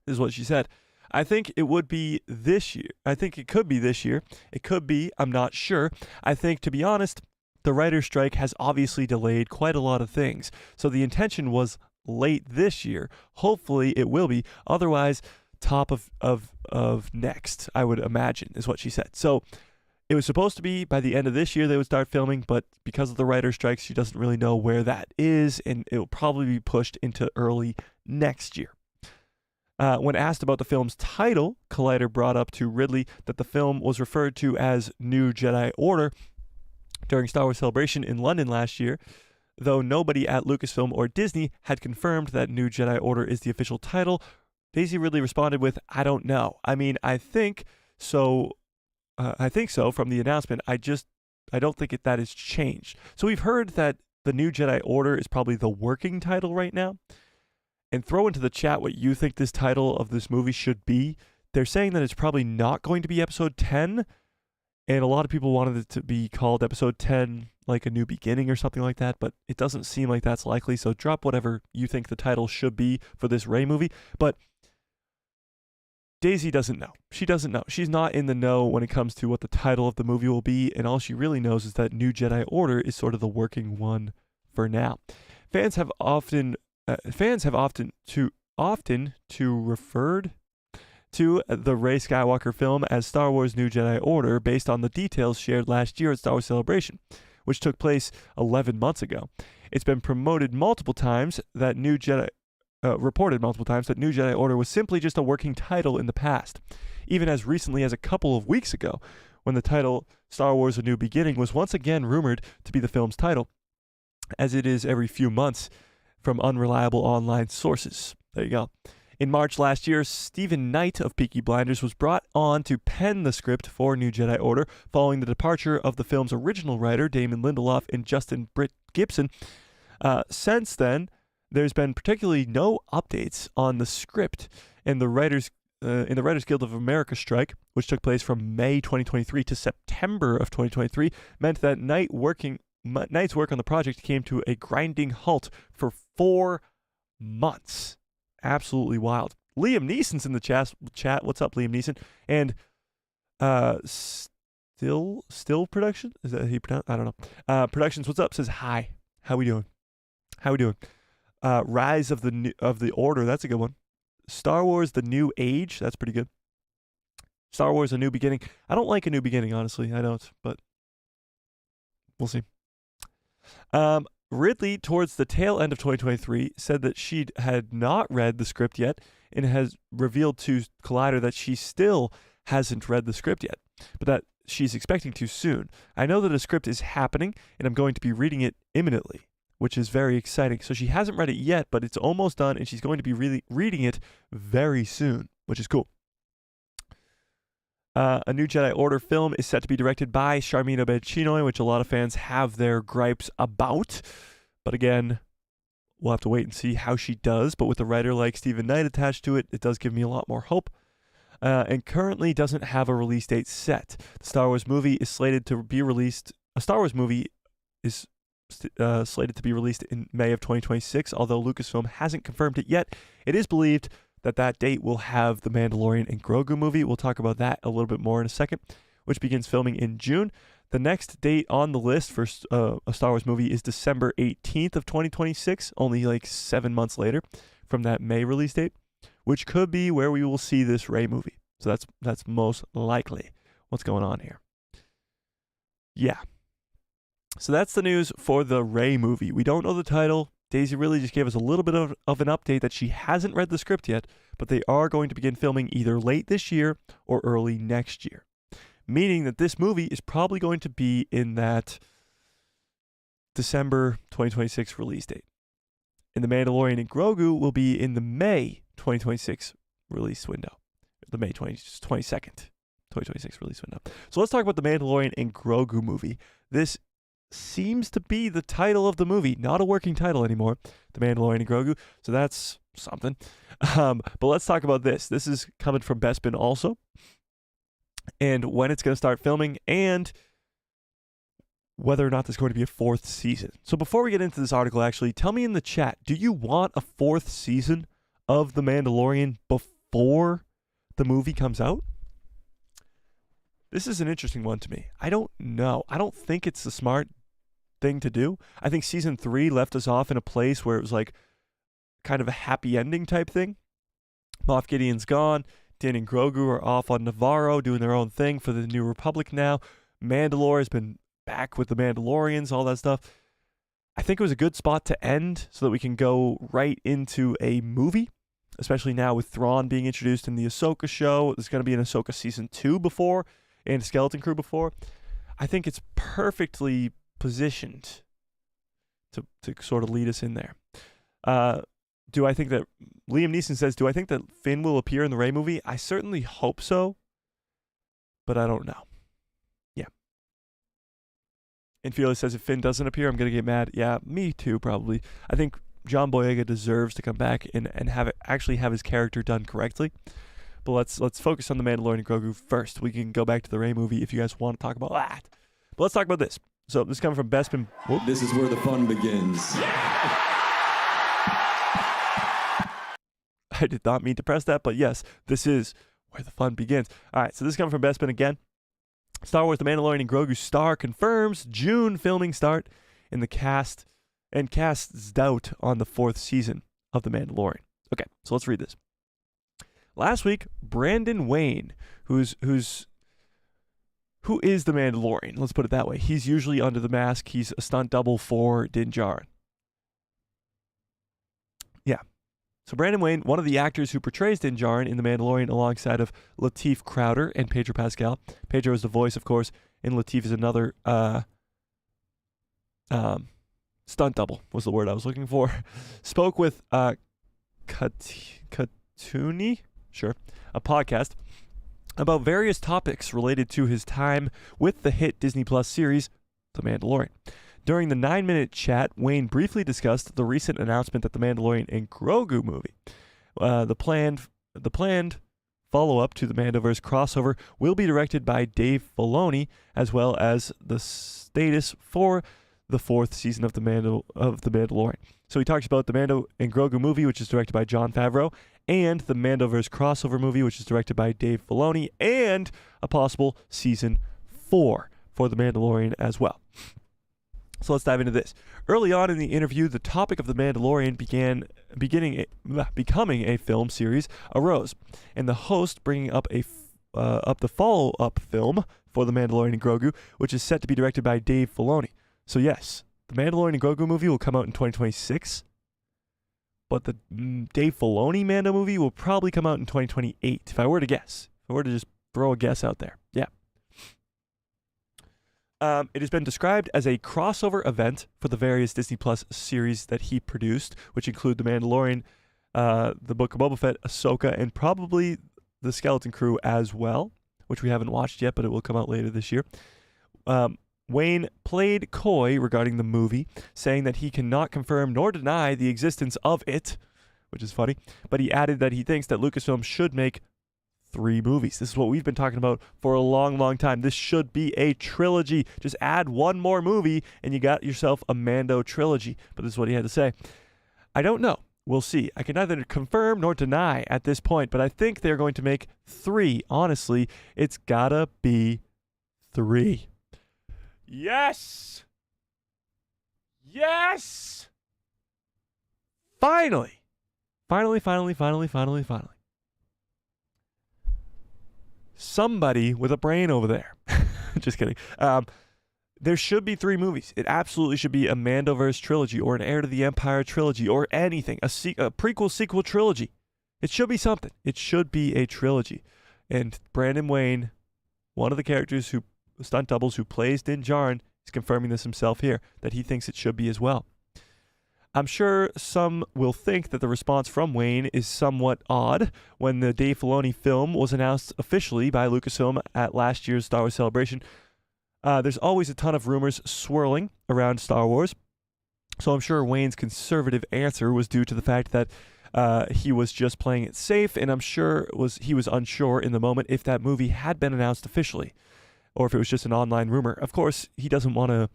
This is what she said. I think it would be this year. I think it could be this year. It could be. I'm not sure. I think, to be honest, the writer's strike has obviously delayed quite a lot of things. So the intention was late this year. Hopefully it will be. Otherwise, top of next, I would imagine, is what she said. So it was supposed to be by the end of this year they would start filming, but because of the writer's strike, she doesn't really know where that is, and it will probably be pushed into early next year. When asked about the film's title, Collider brought up to Ridley that the film was referred to as New Jedi Order during Star Wars Celebration in London last year, though nobody at Lucasfilm or Disney had confirmed that New Jedi Order is the official title. Daisy Ridley responded with, "I don't know. I mean, I think so from the announcement. I don't think that has changed." So we've heard that the New Jedi Order is probably the working title right now. And throw into the chat what you think this title of this movie should be. They're saying that it's probably not going to be episode 10. And a lot of people wanted it to be called episode 10, like A New Beginning or something like that. But it doesn't seem like that's likely. So drop whatever you think the title should be for this Rey movie. But Daisy doesn't know. She doesn't know. She's not in the know when it comes to what the title of the movie will be. And all she really knows is that New Jedi Order is sort of the working one for now. Fans have often referred to the Rey Skywalker film as Star Wars New Jedi Order based on the details shared last year at Star Wars Celebration, which took place 11 months ago. It's been reported multiple times that New Jedi Order was simply just a working title in the past, even as recently as a couple of weeks ago, when the title Star Wars A New Beginning was once again rumored to be the film's title, as it is every few months from unreliable online sources. There you go. In March last year, Stephen Knight of Peaky Blinders was brought on to pen the script for New Jedi Order following the departure of the film's original writer, Damon Lindelof and Justin Britt Gibson. Since then, there's been particularly no updates on the script, and the Writers Guild of America strike, which took place from May 2023 to September of 2023, meant that Knight's work on the project came to a grinding halt for 4 months. Absolutely wild. Liam Neeson's in the chat. What's up, Liam Neeson? And Still Production? Is that how you pronounce? I don't know. Productions, what's up? Says hi. How we doing? Rise of the Order. That's a good one. Star Wars: The New Age. That's pretty good. Star Wars: A New Beginning. I don't like A New Beginning, honestly. I don't, but we'll see. Ridley, towards the tail end of 2023, said that she had not read the script yet and has revealed to Collider that she still hasn't read the script yet, but that she's expecting to soon. "I know that a script is happening and I'm going to be reading it imminently," which is very exciting. So she hasn't read it yet, but it's almost done and she's going to be reading it very soon, which is cool. A new Jedi Order film is set to be directed by Sharmina Bencinoy, which a lot of fans have their gripes about. But again, we'll have to wait and see how she does. But with a writer like Stephen Knight attached to it, it does give me a lot more hope. And currently doesn't have a release date set. The Star Wars movie is slated to be released. A Star Wars movie is slated to be released in May of 2026, although Lucasfilm hasn't confirmed it yet. It is believed that date will have the Mandalorian and Grogu movie. We'll talk about that a little bit more in a second, which begins filming in June. The next date on the list for a Star Wars movie is December 18th of 2026, only like 7 months later from that May release date, which could be where we will see this Rey movie. So that's most likely what's going on here. Yeah. So that's the news for the Rey movie. We don't know the title. Daisy Ridley just gave us a little bit of an update that she hasn't read the script yet, but they are going to begin filming either late this year or early next year, meaning that this movie is probably going to be in that December 2026 release date. And The Mandalorian and Grogu will be in the May 2026 release window, the May 22nd, 2026 release window. So let's talk about The Mandalorian and Grogu movie. This seems to be the title of the movie, not a working title anymore, The Mandalorian and Grogu, so that's something. But let's talk about this. This is coming from Bespin also, and when it's going to start filming, and whether or not there's going to be a 4th season. So before we get into this article, actually, tell me in the chat, do you want a 4th season of The Mandalorian before the movie comes out? This is an interesting one to me. I don't know. I don't think it's the smart thing to do. I think season 3 left us off in a place where it was like kind of a happy ending type thing. Moff Gideon's gone. Din and Grogu are off on Navarro doing their own thing for the New Republic now. Mandalore has been back with the Mandalorians, all that stuff. I think it was a good spot to end so that we can go right into a movie, especially now with Thrawn being introduced in the Ahsoka show. There's going to be an Ahsoka season 2 before and Skeleton Crew before. I think it's perfectly positioned to sort of lead us in there. Do I think that Liam Neeson says, do I think that Finn will appear in the Rey movie? I certainly hope so, but I don't know. Yeah. And Felix says if Finn doesn't appear, I'm going to get mad. Yeah, me too, probably. I think John Boyega deserves to come back and have his character done correctly. But let's focus on The Mandalorian and Grogu first. We can go back to the Rey movie if you guys want to talk about that. But let's talk about this. So this is coming from Bespin. Whoop. This is where the fun begins. I did not mean to press that, but yes, this is where the fun begins. All right, so this is coming from Bespin again. Star Wars The Mandalorian and Grogu star confirms June filming start in the cast and casts doubt on the 4th season of The Mandalorian. Okay, so let's read this. Last week, Brandon Wayne, who is the Mandalorian? Let's put it that way. He's usually under the mask. He's a stunt double for Din Djarin. Yeah. So Brandon Wayne, one of the actors who portrays Din Djarin in The Mandalorian alongside of Lateef Crowder and Pedro Pascal. Pedro is the voice, of course, and Lateef is another stunt double was the word I was looking for. Spoke with Katuni, sure, a podcast about various topics related to his time with the hit Disney Plus series, The Mandalorian. During the 9-minute chat, Wayne briefly discussed the recent announcement that The Mandalorian and Grogu movie, the planned follow-up to the Mandoverse crossover, will be directed by Dave Filoni, as well as the status for the 4th season of The Mandalorian. So he talks about the Mando and Grogu movie, which is directed by Jon Favreau, and the Mandoverse crossover movie, which is directed by Dave Filoni, and a possible season 4 for The Mandalorian as well. So let's dive into this. Early on in the interview, the topic of The Mandalorian becoming a film series arose, and the host bringing up the follow-up film for The Mandalorian and Grogu, which is set to be directed by Dave Filoni. So yes, The Mandalorian and Grogu movie will come out in 2026, but the Dave Filoni Mando movie will probably come out in 2028, if I were to guess. If I were to just throw a guess out there. Yeah. It has been described as a crossover event for the various Disney Plus series that he produced, which include The Mandalorian, The Book of Boba Fett, Ahsoka, and probably The Skeleton Crew as well. which we haven't watched yet, but it will come out later this year. Wayne played coy regarding the movie, saying that he cannot confirm nor deny the existence of it, which is funny, but he added that he thinks that Lucasfilm should make 3 movies. This is what we've been talking about for a long, long time. This should be a trilogy. Just add 1 more movie and you got yourself a Mando trilogy. But this is what he had to say. I don't know. We'll see. I can neither confirm nor deny at this point, but I think they're going to make 3. Honestly, it's gotta be 3. Yes! Yes! Finally. Finally. Somebody with a brain over there. Just kidding. There should be 3 movies. It absolutely should be a Mandoverse trilogy or an Heir to the Empire trilogy or anything. A prequel sequel trilogy. It should be something. It should be a trilogy. And Brandon Wayne, one of the characters who stunt doubles who plays Din Djarin, is confirming this himself here, that he thinks it should be as well. I'm sure some will think that the response from Wayne is somewhat odd when the Dave Filoni film was announced officially by Lucasfilm at last year's Star Wars Celebration. There's always a ton of rumors swirling around Star Wars, so I'm sure Wayne's conservative answer was due to the fact that he was just playing it safe, and I'm sure he was unsure in the moment if that movie had been announced officially, or if it was just an online rumor. Of course, he doesn't want to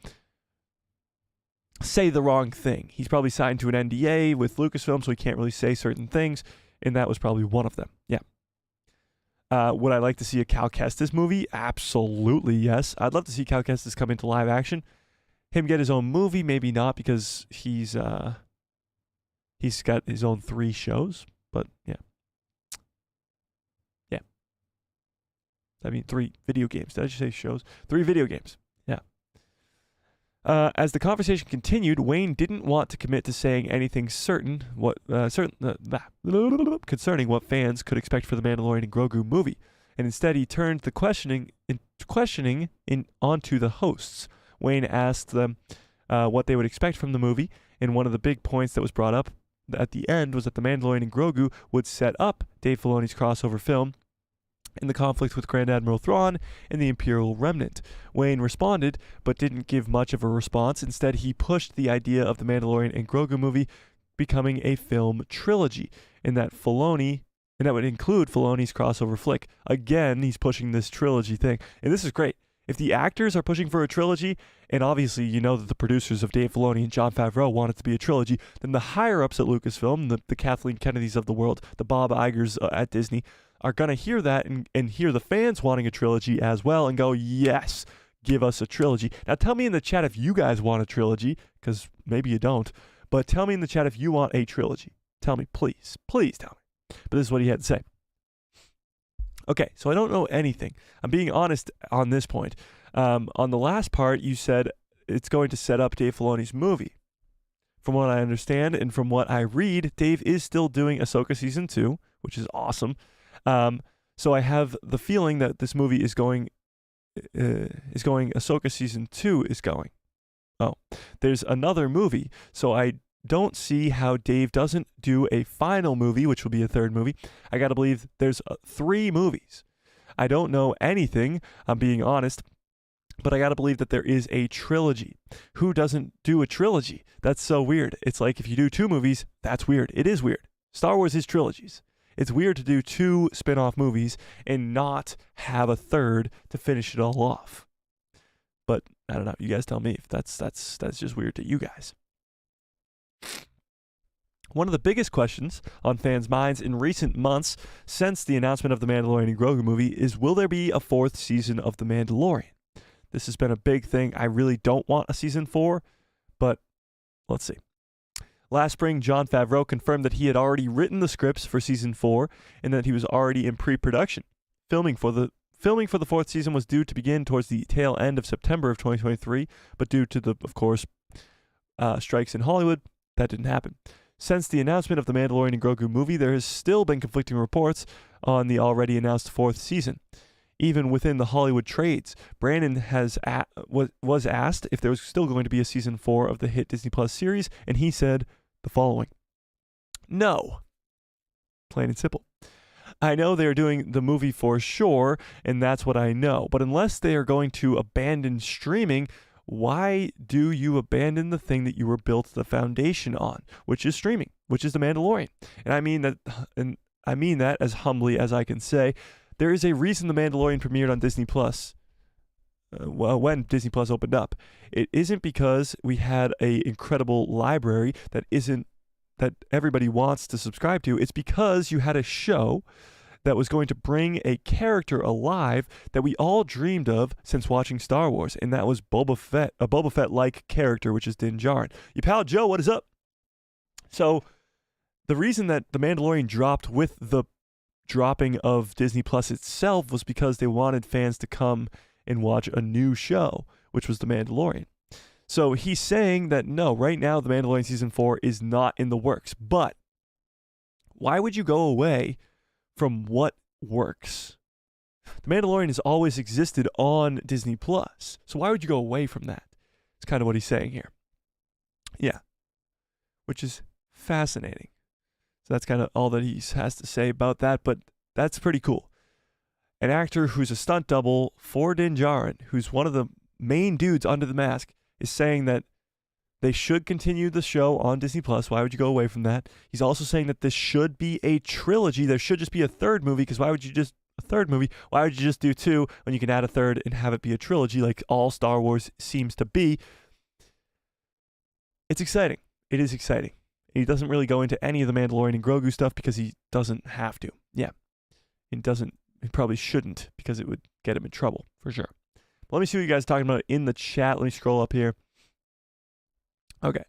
say the wrong thing. He's probably signed to an NDA with Lucasfilm, so he can't really say certain things, and that was probably one of them. Yeah. Would I like to see a Cal Kestis movie? Absolutely, yes. I'd love to see Cal Kestis come into live action. Him get his own movie, maybe not, because he's got his own 3 shows, but yeah. Yeah. I mean, 3 video games. Did I just say shows? 3 video games. Yeah. As the conversation continued, Wayne didn't want to commit to saying anything concerning what fans could expect for the Mandalorian and Grogu movie, and instead he turned the questioning onto the hosts. Wayne asked them what they would expect from the movie, and one of the big points that was brought up at the end was that the Mandalorian and Grogu would set up Dave Filoni's crossover film in the conflict with Grand Admiral Thrawn and the Imperial Remnant. Wayne responded, but didn't give much of a response. Instead, he pushed the idea of the Mandalorian and Grogu movie becoming a film trilogy, and that would include Filoni's crossover flick. Again, he's pushing this trilogy thing, and this is great. If the actors are pushing for a trilogy, and obviously you know that the producers of Dave Filoni and Jon Favreau want it to be a trilogy, then the higher-ups at Lucasfilm, the Kathleen Kennedys of the world, the Bob Igers at Disney, are going to hear that and hear the fans wanting a trilogy as well and go, yes, give us a trilogy. Now tell me in the chat if you guys want a trilogy, because maybe you don't, but tell me in the chat if you want a trilogy. Tell me, please. Please tell me. But this is what he had to say. Okay, so I don't know anything. I'm being honest on this point. On the last part, you said it's going to set up Dave Filoni's movie. From what I understand and from what I read, Dave is still doing Ahsoka Season 2, which is awesome. So I have the feeling that this movie is going Ahsoka Season 2 is going. Oh, there's another movie, so I don't see how Dave doesn't do a final movie, which will be a 3rd movie. I gotta believe there's 3 movies. I don't know anything, I'm being honest, but I gotta believe that there is a trilogy. Who doesn't do a trilogy? That's so weird. It's like if you do 2 movies, that's weird. It is weird. Star Wars is trilogies. It's weird to do 2 spin-off movies and not have a 3rd to finish it all off. But I don't know. You guys tell me if that's just weird to you guys. One of the biggest questions on fans' minds in recent months since the announcement of the Mandalorian and Grogu movie is, will there be a 4th season of The Mandalorian? This has been a big thing. I really don't want a season 4, but let's see. Last spring, Jon Favreau confirmed that he had already written the scripts for season 4 and that he was already in pre-production. Filming for the 4th season was due to begin towards the tail end of September of 2023, but due to the, of course, strikes in Hollywood, that didn't happen. Since the announcement of the Mandalorian and Grogu movie, there has still been conflicting reports on the already announced 4th season. Even within the Hollywood trades, Brandon was asked if there was still going to be a season 4 of the hit Disney Plus series, and he said the following: "No." Plain and simple. I know they're doing the movie for sure, and that's what I know. But unless they are going to abandon streaming, why do you abandon the thing that you were built the foundation on, which is streaming, which is The Mandalorian? And I mean that as humbly as I can say. There is a reason The Mandalorian premiered on Disney Plus. When Disney Plus opened up, it isn't because we had a incredible library that everybody wants to subscribe to. It's because you had a show that was going to bring a character alive that we all dreamed of since watching Star Wars, and that was Boba Fett, a Boba Fett-like character, which is Din Djarin. Your pal Joe, what is up? So the reason that The Mandalorian dropped with the dropping of Disney Plus itself was because they wanted fans to come and watch a new show, which was The Mandalorian. So he's saying that no, right now The Mandalorian Season 4 is not in the works. But why would you go away from what works? The Mandalorian has always existed on Disney Plus. So why would you go away from that? It's kind of what he's saying here. Yeah. Which is fascinating. So that's kind of all that he has to say about that, but that's pretty cool. An actor who's a stunt double for Din Djarin, who's one of the main dudes under the mask, is saying that they should continue the show on Disney Plus. Why would you go away from that? He's also saying that this should be a trilogy. There should just be a third movie, because why would you just do two when you can add a third and have it be a trilogy like all Star Wars seems to be? It's exciting. It is exciting. He doesn't really go into any of the Mandalorian and Grogu stuff because he doesn't have to. Yeah. He probably shouldn't, because it would get him in trouble, for sure. But let me see what you guys are talking about in the chat. Let me scroll up here. Okay.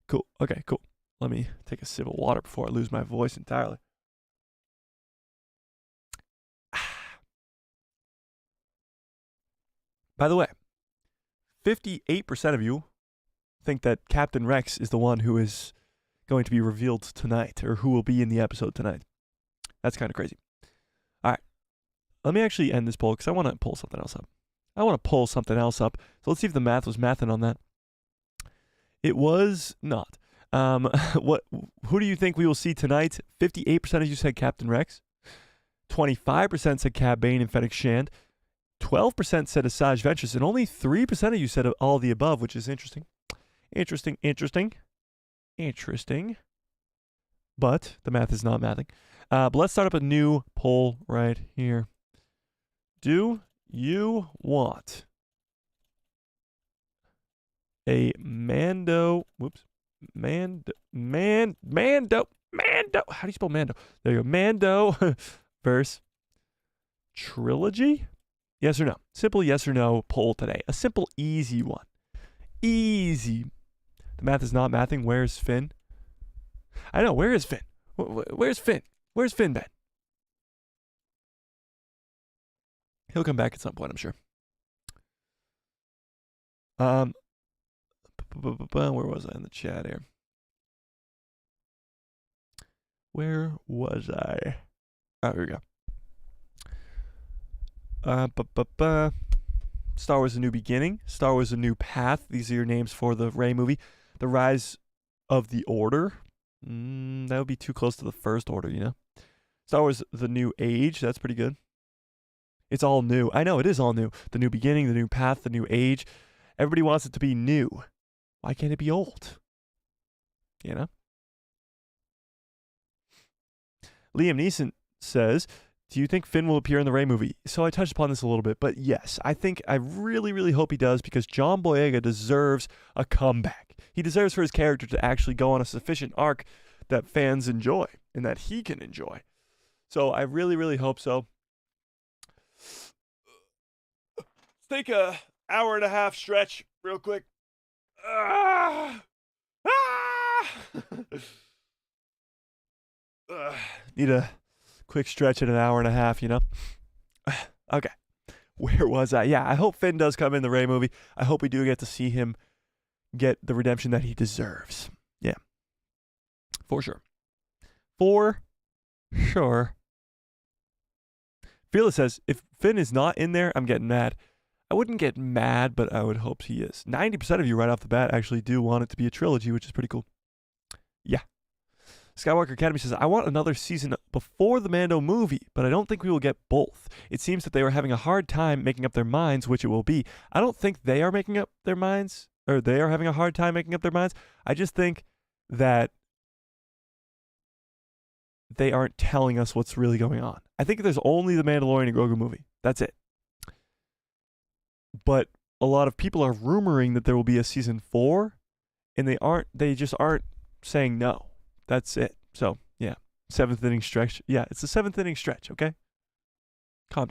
Cool. Okay, cool. Let me take a sip of water before I lose my voice entirely. By the way, 58% of you think that Captain Rex is the one who is going to be revealed tonight, or who will be in the episode tonight. That's kind of crazy. All right. Let me actually end this poll, because I want to pull something else up. So let's see if the math was mathing on that. It was not. Who do you think we will see tonight? 58% of you said Captain Rex. 25% said Cad Bane and Fennec Shand. 12% said Asajj Ventress. And only 3% of you said all the above, which is interesting. Interesting. But the math is not mathing. But let's start up a new poll right here. Do you want a Mando? Mando. How do you spell Mando? There you go. Mando verse trilogy? Yes or no? Simple yes or no poll today. A simple, easy one. Easy. The math is not mathing. Where's Finn? I know. Where is Finn? Where's Finn? Where's Finn been? He'll come back at some point, I'm sure. Where was I in the chat here? Where was I? Oh, here we go. Star Wars: A New Beginning. Star Wars: A New Path. These are your names for the Rey movie. The Rise of the Order. That would be too close to the First Order, you know? Star Wars: The New Age. That's pretty good. It's all new. I know, it is all new. The New Beginning, The New Path, The New Age. Everybody wants it to be new. Why can't it be old? You know? Liam Neeson says, do you think Finn will appear in the Rey movie? So I touched upon this a little bit, but yes, I really, really hope he does, because John Boyega deserves a comeback. He deserves for his character to actually go on a sufficient arc that fans enjoy and that he can enjoy. So I really, really hope so. Let's take a hour and a half stretch real quick. Need a quick stretch in an hour and a half, you know? Okay. Where was I? Yeah, I hope Finn does come in the Rey movie. I hope we do get to see him get the redemption that he deserves. Yeah. For sure. For sure. Fearless says, if Finn is not in there, I'm getting mad. I wouldn't get mad, but I would hope he is. 90% of you right off the bat actually do want it to be a trilogy, which is pretty cool. Yeah. Skywalker Academy says, I want another season before the Mando movie, but I don't think we will get both. It seems that they are having a hard time making up their minds, which it will be. I don't think they are making up their minds, or they are having a hard time making up their minds. I just think that they aren't telling us what's really going on. I think there's only the Mandalorian and Grogu movie. That's it. But a lot of people are rumoring that there will be a season 4, and they just aren't saying no. That's it. So, yeah. 7th inning stretch. Yeah, it's the 7th inning stretch, okay? Calm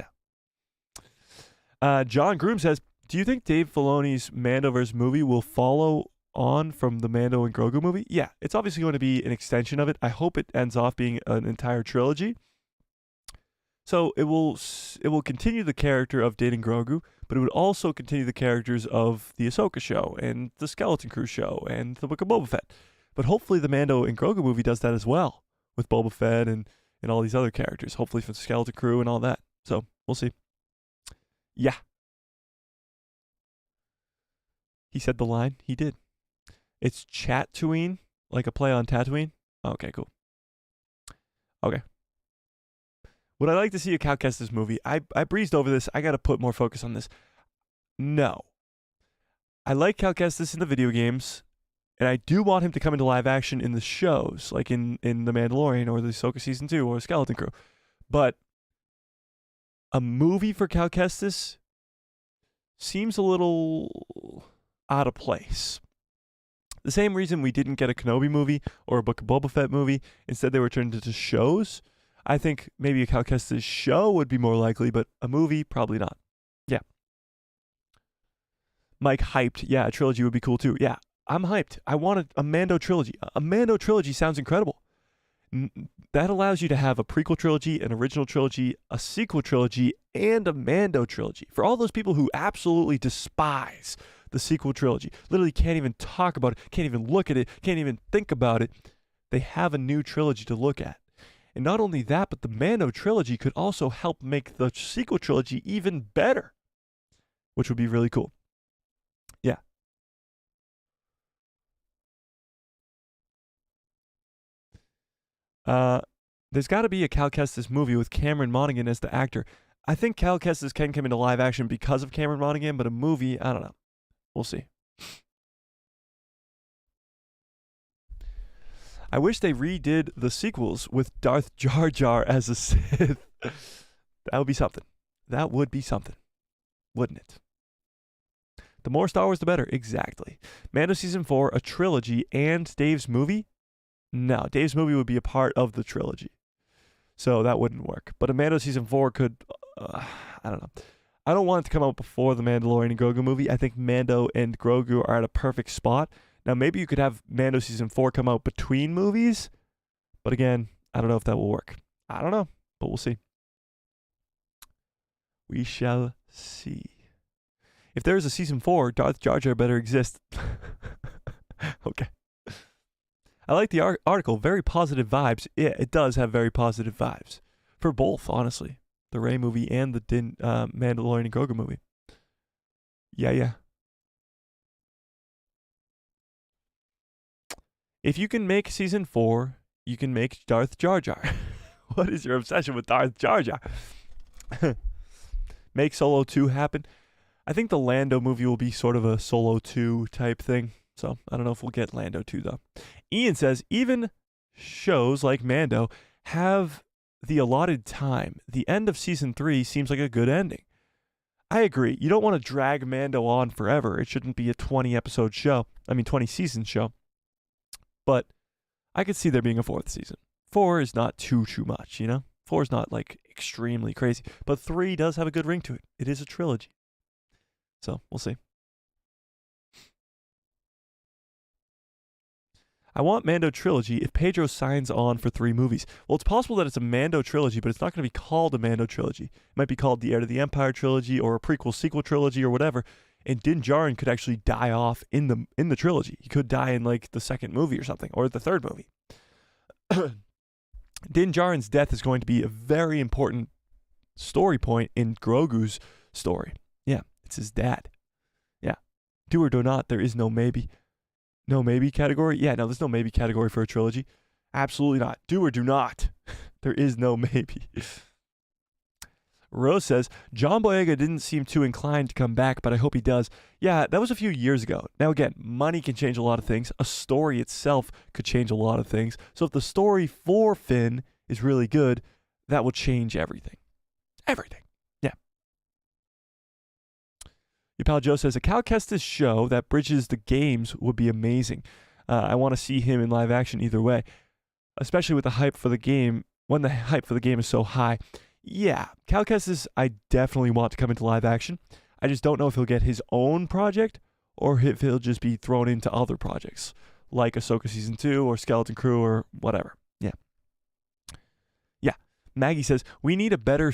down. John Groom says, do you think Dave Filoni's Mandoverse movie will follow on from the Mando and Grogu movie? Yeah, it's obviously going to be an extension of it. I hope it ends off being an entire trilogy. So it will continue the character of Din and Grogu, but it would also continue the characters of the Ahsoka show and the Skeleton Crew show and the Book of Boba Fett. But hopefully the Mando and Grogu movie does that as well with Boba Fett and all these other characters. Hopefully for the Skeleton Crew and all that. So we'll see. Yeah. He said the line. He did. It's Chatooine, like a play on Tatooine. Okay, cool. Okay. Would I like to see a Cal Kestis movie? I breezed over this. I got to put more focus on this. No. I like Cal Kestis in the video games, and I do want him to come into live action in the shows, like in The Mandalorian or the Ahsoka Season 2 or Skeleton Crew. But a movie for Cal Kestis seems a little out of place. The same reason we didn't get a Kenobi movie or a Book of Boba Fett movie. Instead, they were turned into shows. I think maybe a Cal Kestis show would be more likely, but a movie, probably not. Yeah. Mike hyped. Yeah, a trilogy would be cool too. Yeah, I'm hyped. I want a Mando trilogy. A Mando trilogy sounds incredible. That allows you to have a prequel trilogy, an original trilogy, a sequel trilogy, and a Mando trilogy. For all those people who absolutely despise the sequel trilogy, literally can't even talk about it, can't even look at it, can't even think about it, they have a new trilogy to look at. And not only that, but the Mando trilogy could also help make the sequel trilogy even better, which would be really cool. Yeah. There's got to be a Cal Kestis movie with Cameron Monaghan as the actor. I think Cal Kestis can come into live action because of Cameron Monaghan, but a movie, I don't know. We'll see. I wish they redid the sequels with Darth Jar Jar as a Sith. That would be something. That would be something. Wouldn't it? The more Star Wars, the better. Exactly. Mando Season 4, a trilogy, and Dave's movie? No, Dave's movie would be a part of the trilogy. So that wouldn't work. But a Mando Season 4 could... I don't know. I don't want it to come out before the Mandalorian and Grogu movie. I think Mando and Grogu are at a perfect spot. Now, maybe you could have Mando Season 4 come out between movies. But again, I don't know if that will work. I don't know, but we'll see. We shall see. If there is a Season 4, Darth Jar Jar better exist. Okay. I like the article. Very positive vibes. Yeah, it does have very positive vibes. For both, honestly. The Rey movie and the Mandalorian and Grogu movie. Yeah. If you can make Season 4, you can make Darth Jar Jar. What is your obsession with Darth Jar Jar? Make Solo 2 happen. I think the Lando movie will be sort of a Solo 2 type thing. So I don't know if we'll get Lando 2 though. Ian says, even shows like Mando have the allotted time. The end of Season 3 seems like a good ending. I agree. You don't want to drag Mando on forever. It shouldn't be a 20-episode show. 20-season show. But I could see there being a 4th season. 4 is not too much, you know? 4 is not, like, extremely crazy. But 3 does have a good ring to it. It is a trilogy. So, we'll see. I want Mando trilogy if Pedro signs on for 3 movies. Well, it's possible that it's a Mando trilogy, but it's not going to be called a Mando trilogy. It might be called the Heir to the Empire trilogy or a prequel-sequel trilogy or whatever. And Din Djarin could actually die off in the trilogy. He could die in like the 2nd movie or something, or the 3rd movie. Din Djarin's death is going to be a very important story point in Grogu's story. Yeah, it's his dad. Yeah. Do or do not, there is no maybe. No maybe category? Yeah, no, there's no maybe category for a trilogy. Absolutely not. Do or do not. There is no maybe. Rose says, John Boyega didn't seem too inclined to come back, but I hope he does. Yeah, that was a few years ago. Now again, money can change a lot of things. A story itself could change a lot of things. So if the story for Finn is really good, that will change everything. Everything. Yeah. Your pal Joe says, a Cal Kestis show that bridges the games would be amazing. I want to see him in live action either way, especially with the hype for the game, when the hype for the game is so high. Yeah, Cal Kestis, I definitely want to come into live action. I just don't know if he'll get his own project or if he'll just be thrown into other projects like Ahsoka Season 2 or Skeleton Crew or whatever. Yeah. Yeah. Maggie says, we need a better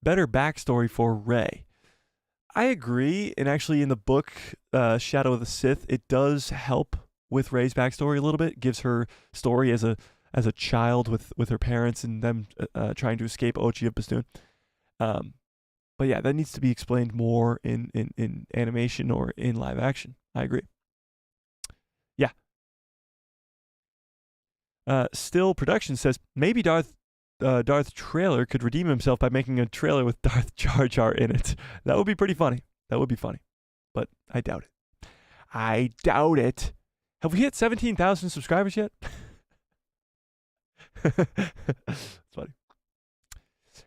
backstory for Rey. I agree, and actually in the book Shadow of the Sith, it does help with Rey's backstory a little bit. It gives her story as a child with her parents and them trying to escape Ochi of Bastoon. But yeah, that needs to be explained more in animation or in live action. I agree. Yeah. Still Production says, maybe Darth Trailer could redeem himself by making a trailer with Darth Jar Jar in it. That would be pretty funny. That would be funny. But I doubt it. I doubt it. Have we hit 17,000 subscribers yet? It's funny.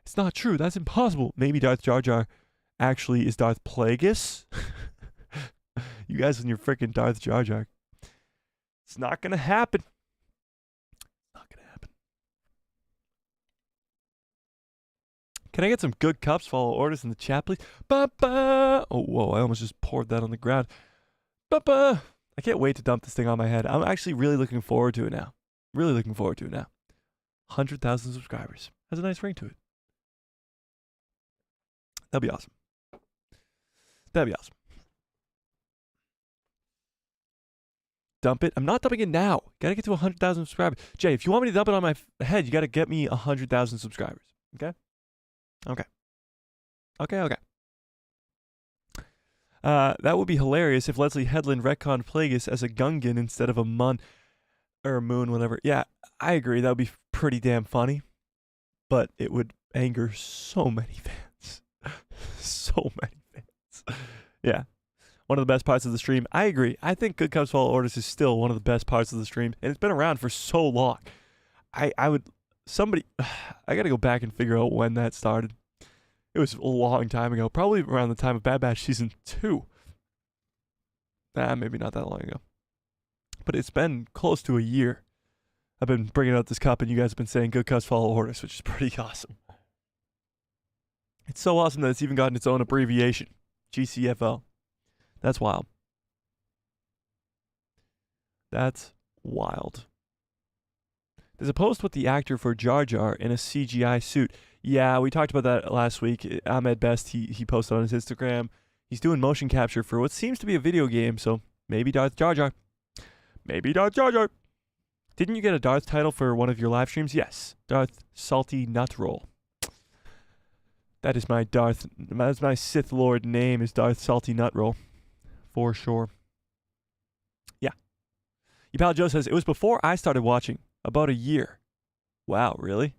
It's not true. That's impossible. Maybe Darth Jar Jar actually is Darth Plagueis. You guys and your freaking Darth Jar Jar. It's not going to happen. Not going to happen. Can I get some good cups, follow orders in the chat, please? Ba-ba! Oh, whoa. I almost just poured that on the ground. Ba-ba! I can't wait to dump this thing on my head. I'm actually really looking forward to it now. Really looking forward to it now. 100,000 subscribers. Has a nice ring to it. That'd be awesome. That'd be awesome. Dump it. I'm not dumping it now. Gotta get to 100,000 subscribers. Jay, if you want me to dump it on my head, you gotta get me 100,000 subscribers. Okay? Okay. Okay. That would be hilarious if Leslie Headland retconned Plagueis as a Gungan instead of a Mun or a Moon, whatever. Yeah, I agree. That would be pretty damn funny, but it would anger so many fans. So many fans. Yeah. One of the best parts of the stream. I agree. I think Good Cups Follow Orders is still one of the best parts of the stream, and it's been around for so long. I gotta go back and figure out when that started. It was a long time ago, probably around the time of Bad Batch Season 2. Maybe not that long ago. But it's been close to a year. I've been bringing out this cup, and you guys have been saying Good Cups Follow Orders, which is pretty awesome. It's so awesome that it's even gotten its own abbreviation, GCFO. That's wild. That's wild. There's a post with the actor for Jar Jar in a CGI suit. Yeah, we talked about that last week. Ahmed Best, he posted on his Instagram. He's doing motion capture for what seems to be a video game, so maybe Darth Jar Jar. Maybe Darth Jar Jar. Didn't you get a Darth title for one of your live streams? Yes. Darth Salty Nut Roll. That is my Sith Lord name is Darth Salty Nut Roll. For sure. Yeah. Your pal Joe says, it was before I started watching. About a year. Wow, really?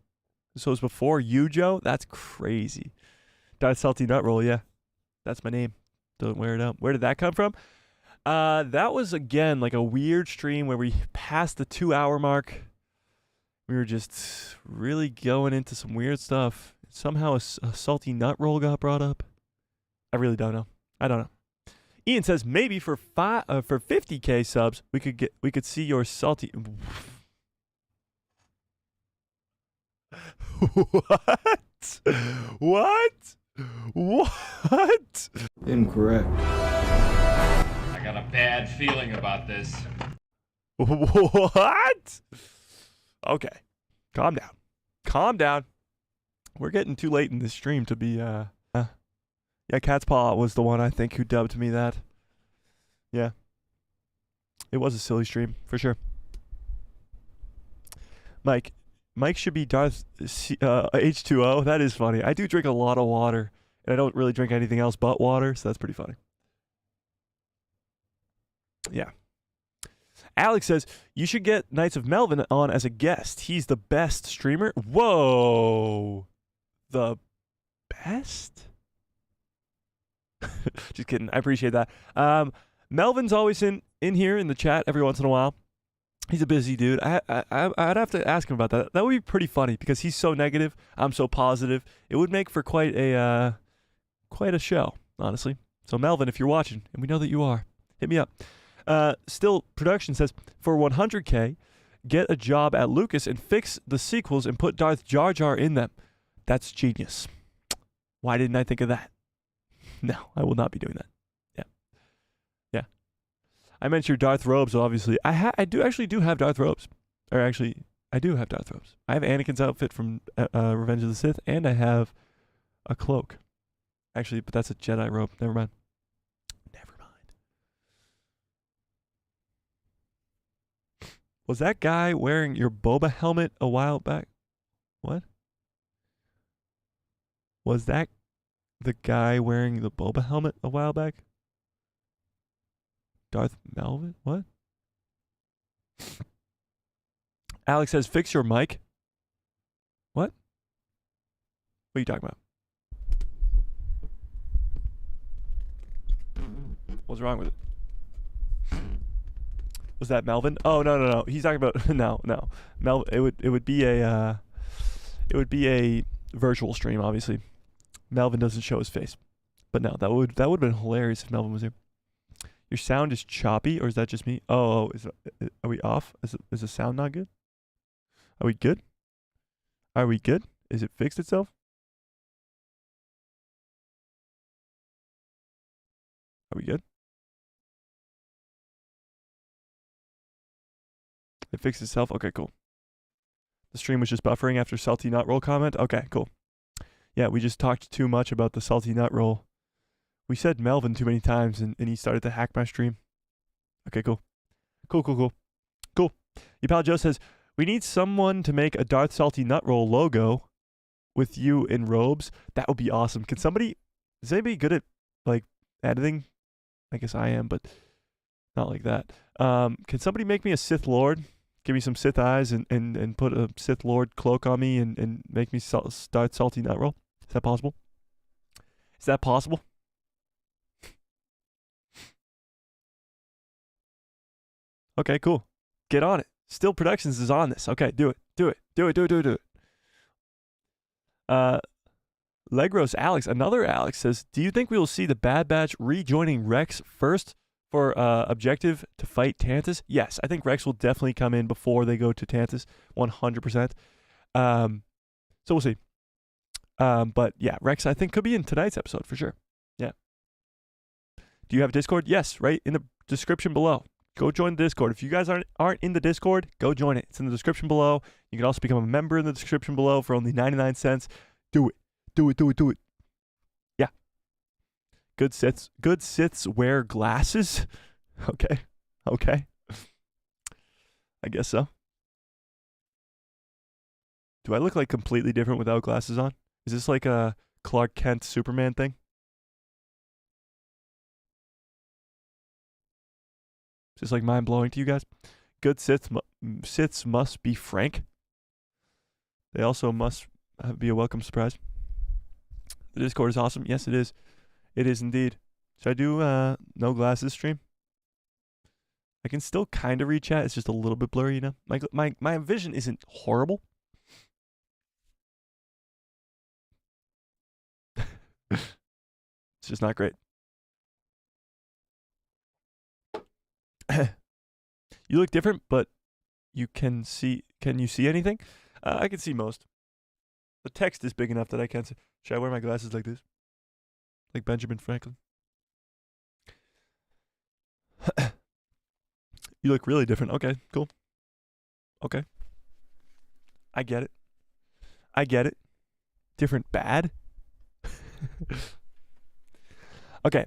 So it was before you, Joe? That's crazy. Darth Salty Nut Roll, yeah. That's my name. Don't wear it out. Where did that come from? That was, again, like a weird stream where we passed the 2-hour mark. We were just really going into some weird stuff. Somehow a salty nut roll got brought up. I really don't know. I don't know. Ian says maybe for 50K subs we could see your salty. What? What? Incorrect. I got a bad feeling about this. What? Okay. Calm down. Calm down. We're getting too late in this stream to be, yeah, Cat's Paw was the one, I think, who dubbed me that. Yeah. It was a silly stream, for sure. Mike should be Darth H2O. That is funny. I do drink a lot of water, and I don't really drink anything else but water, so that's pretty funny. Yeah. Alex says, you should get Knights of Melvin on as a guest. He's the best streamer. Whoa. The best? Just kidding. I appreciate that. Melvin's always in here in the chat every once in a while. He's a busy dude. I'd have to ask him about that. That would be pretty funny because he's so negative. I'm so positive. It would make for quite a show, honestly. So Melvin, if you're watching, and we know that you are, hit me up. Still Production says, for 100K, get a job at Lucas and fix the sequels and put Darth Jar Jar in them. That's genius. Why didn't I think of that? No, I will not be doing that. Yeah. I meant your Darth robes, obviously. I do have Darth robes. Or actually, I do have Darth robes. I have Anakin's outfit from Revenge of the Sith, and I have a cloak. Actually, but that's a Jedi robe. Never mind. Was that guy wearing your Boba helmet a while back? What? Was that the guy wearing the Boba helmet a while back? Darth Melvin? What? Alex says, fix your mic. What? What are you talking about? What's wrong with it? Was that Melvin? Oh no. He's talking about no. It would be a virtual stream, obviously. Melvin doesn't show his face. But no, that would have been hilarious if Melvin was here. Your sound is choppy, or is that just me? Oh, are we off? Is the sound not good? Are we good? Are we good? Is it fixed itself? Are we good? It fixed itself? Okay, cool. The stream was just buffering after salty nut roll comment? Okay, cool. Yeah, we just talked too much about the salty nut roll. We said Melvin too many times, and he started to hack my stream. Okay, cool. Cool. Your pal Joe says, we need someone to make a Darth Salty Nut Roll logo with you in robes. That would be awesome. Is anybody good at, like, editing? I guess I am, but not like that. Can somebody make me a Sith Lord? Give me some Sith eyes and put a Sith Lord cloak on me and make me start Salty Nut Roll? Is that possible? Okay, cool. Get on it. Still Productions is on this. Okay, do it. Legros Alex, another Alex, says, do you think we will see the Bad Batch rejoining Rex first for objective to fight Tantus? Yes, I think Rex will definitely come in before they go to Tantus, 100%. So we'll see. But yeah, Rex, I think, could be in tonight's episode for sure. Yeah. Do you have a Discord? Yes, right in the description below. Go join the Discord. If you guys aren't in the Discord, go join it. It's in the description below. You can also become a member in the description below for only 99 cents. Do it. Yeah. Good Siths wear glasses. Okay. I guess so. Do I look like completely different without glasses on? Is this like a Clark Kent Superman thing? Is this like mind-blowing to you guys? Good Siths must be frank. They also must be a welcome surprise. The Discord is awesome. Yes, it is. It is indeed. Should I do no glasses stream? I can still kind of read chat. It's just a little bit blurry, you know? My vision isn't horrible. It's just not great. You look different, but you can see. Can you see anything? I can see most. The text is big enough that I can see. Should I wear my glasses like this? Like Benjamin Franklin? You look really different. Okay, cool. Okay. I get it. Different bad? Okay.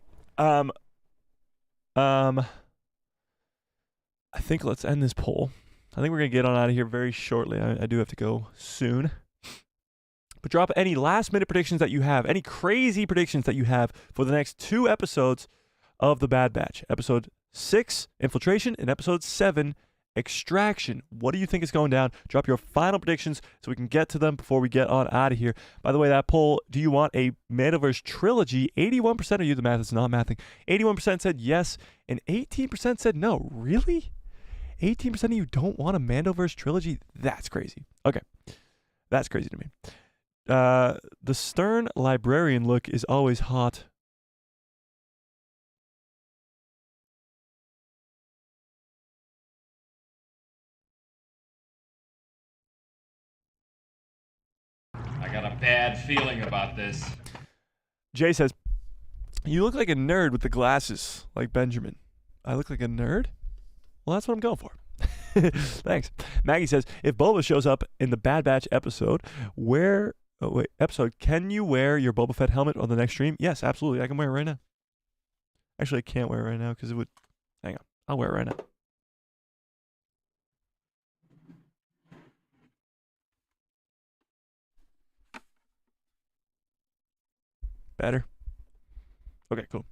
I think let's end this poll. I think we're going to get on out of here very shortly. I do have to go soon. But drop any last minute predictions that you have, any crazy predictions that you have for the next 2 episodes of The Bad Batch, episode 6, Infiltration, and Episode 7, Extraction. What do you think is going down? Drop your final predictions so we can get to them before we get on out of here. By the way, that poll, do you want a Mandoverse trilogy? 81% of you, the math is not mathing, 81% said yes, and 18% said no. Really? 18% of you don't want a Mandoverse trilogy? That's crazy. Okay. That's crazy to me. The stern librarian look is always hot. I got a bad feeling about this. Jay says, you look like a nerd with the glasses, like Benjamin. I look like a nerd? Well, that's what I'm going for. Thanks. Maggie says, if Boba shows up in the Bad Batch episode, can you wear your Boba Fett helmet on the next stream? Yes, absolutely. I can wear it right now. Actually, I can't wear it right now because it would... Hang on. I'll wear it right now. Better? Okay, cool.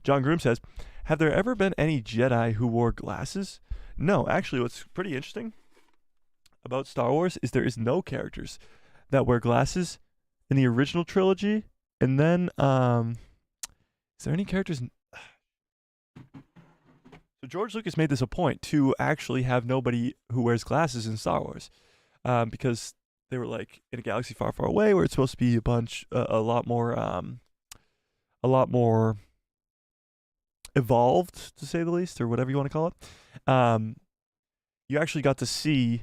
John Groom says, have there ever been any Jedi who wore glasses? No, actually, what's pretty interesting about Star Wars is there is no characters that wear glasses in the original trilogy. And then, is there any characters? So George Lucas made this a point to actually have nobody who wears glasses in Star Wars, because they were like in a galaxy far, far away where it's supposed to be a lot more evolved, to say the least, or whatever you want to call it. You actually got to see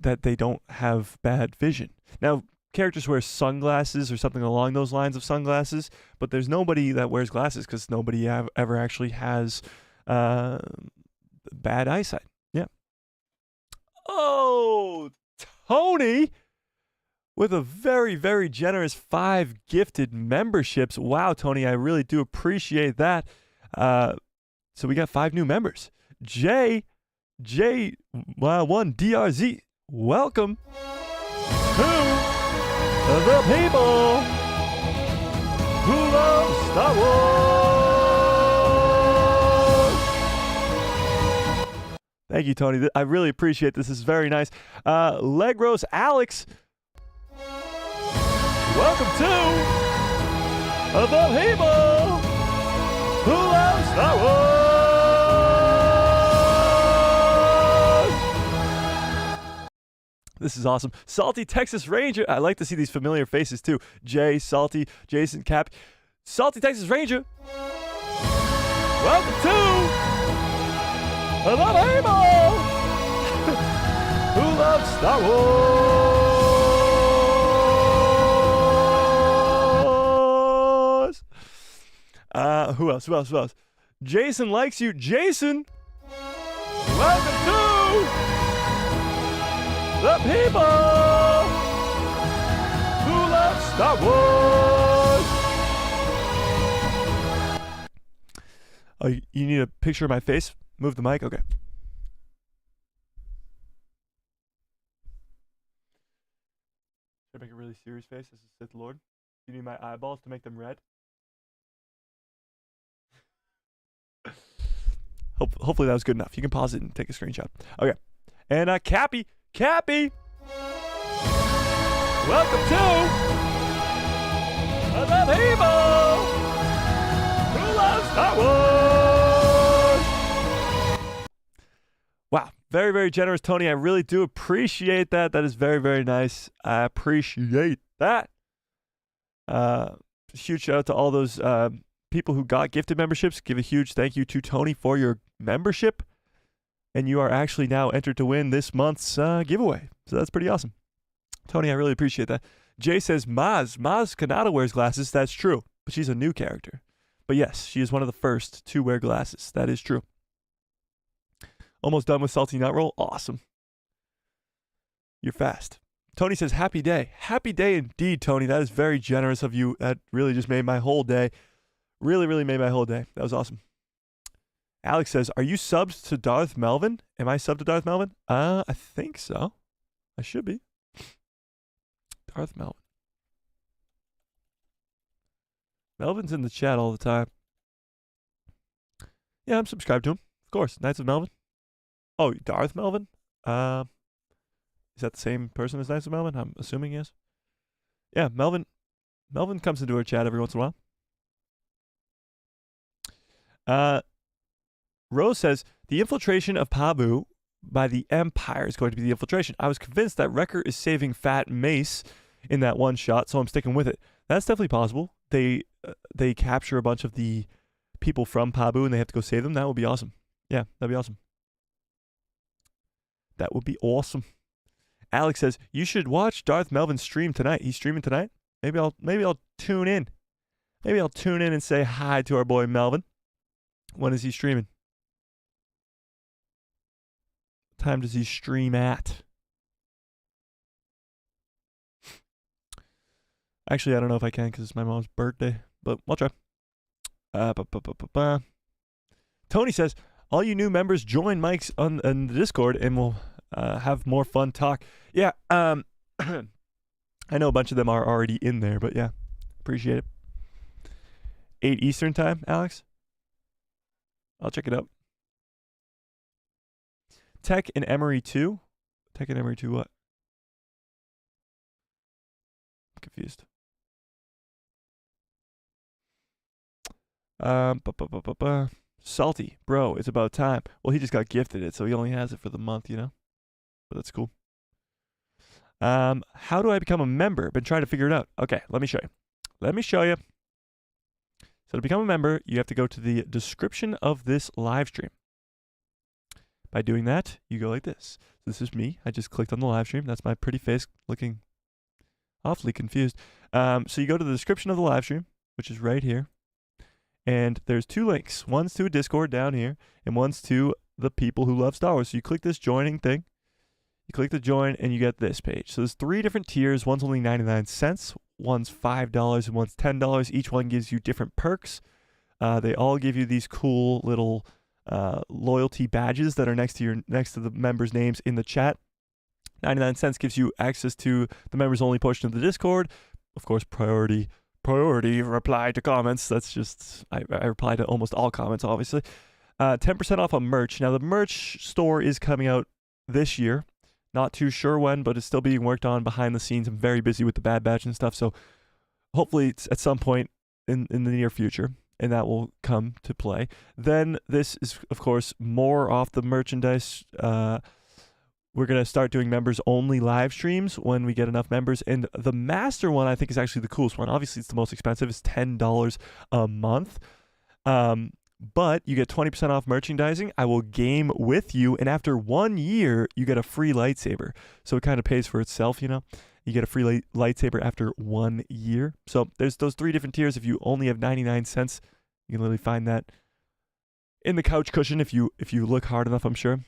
that they don't have bad vision. Now, characters wear sunglasses or something along those lines of sunglasses, but there's nobody that wears glasses because nobody ever actually has bad eyesight. Yeah. Oh, Tony with a very, very generous 5 gifted memberships. Wow, Tony, I really do appreciate that. So we got 5 new members. J1 DRZ, welcome to the people who love Star Wars. Thank you, Tony. I really appreciate this. This is very nice. Legros Alex, welcome to the people who love Star Wars. This is awesome. Salty Texas Ranger. I like to see these familiar faces too. Jay, Salty, Jason, Cap. Salty Texas Ranger, welcome to the people who love Star Wars. Who else? Jason likes you. Jason, welcome to the people who love Star Wars. Oh, you need a picture of my face? Move the mic? Okay. Should I make a really serious face as a Sith Lord? You need my eyeballs to make them red? Hopefully that was good enough. You can pause it and take a screenshot. Okay. And Cappy, welcome to the people who love Star Wars. Wow. Very, very generous, Tony. I really do appreciate that. That is very, very nice. I appreciate that. Huge shout out to all those people who got gifted memberships. Give a huge thank you to Tony for your membership. And you are actually now entered to win this month's giveaway. So that's pretty awesome. Tony, I really appreciate that. Jay says, Maz Kanata wears glasses. That's true. But she's a new character. But yes, she is one of the first to wear glasses. That is true. Almost done with Salty Nut Roll. Awesome. You're fast. Tony says, happy day. Happy day indeed, Tony. That is very generous of you. That really just made my whole day. Really, really made my whole day. That was awesome. Alex says, are you subbed to Darth Melvin? Am I subbed to Darth Melvin? I think so. I should be. Darth Melvin. Melvin's in the chat all the time. Yeah, I'm subscribed to him. Of course. Knights of Melvin. Oh, Darth Melvin? Is that the same person as Knights of Melvin? I'm assuming yes. Yeah, Melvin. Melvin comes into our chat every once in a while. Rose says, the infiltration of Pabu by the Empire is going to be the infiltration. I was convinced that Wrecker is saving Fat Mace in that one shot, so I'm sticking with it. That's definitely possible. They capture a bunch of the people from Pabu and they have to go save them. That would be awesome. Yeah, that'd be awesome. That would be awesome. Alex says, you should watch Darth Melvin stream tonight. He's streaming tonight? Maybe I'll tune in. Maybe I'll tune in and say hi to our boy Melvin. When is he streaming? What time does he stream at? Actually, I don't know if I can because it's my mom's birthday, but I'll try. Tony says, all you new members join Mike's on the Discord and we'll have more fun talk. Yeah, I know a bunch of them are already in there, but yeah, appreciate it. 8 Eastern time, Alex? I'll check it out. Tech and Emery 2? Tech and Emery 2 what? I'm confused. Salty, bro, it's about time. Well, he just got gifted it, so he only has it for the month, you know? But that's cool. How do I become a member? Been trying to figure it out. Okay, let me show you. Let me show you. So to become a member, you have to go to the description of this live stream. By doing that, you go like this. This is me. I just clicked on the live stream. That's my pretty face looking awfully confused. So you go to the description of the live stream, which is right here. And there's 2 links. One's to a Discord down here, and one's to the people who love Star Wars. So you click this joining thing. You click the join, and you get this page. So there's 3 different tiers. One's only 99 cents. One's $5, and one's $10. Each one gives you different perks. They all give you these cool little loyalty badges that are next to the members' names in the chat. 99 cents gives you access to the members only portion of the Discord. Of course, priority reply to comments. That's just I reply to almost all comments, obviously. 10% off on merch. Now the merch store is coming out this year. Not too sure when, but it's still being worked on behind the scenes. I'm very busy with the Bad Batch and stuff, so hopefully it's at some point in the near future, and that will come to play. Then this is, of course, more off the merchandise. We're going to start doing members-only live streams when we get enough members, and the master one I think is actually the coolest one. Obviously, it's the most expensive. It's $10 a month. But you get 20% off merchandising. I will game with you, and after 1 year, you get a free lightsaber. So it kind of pays for itself, you know. You get a free lightsaber after 1 year. So there's those 3 different tiers. If you only have 99 cents, you can literally find that in the couch cushion if you look hard enough, I'm sure.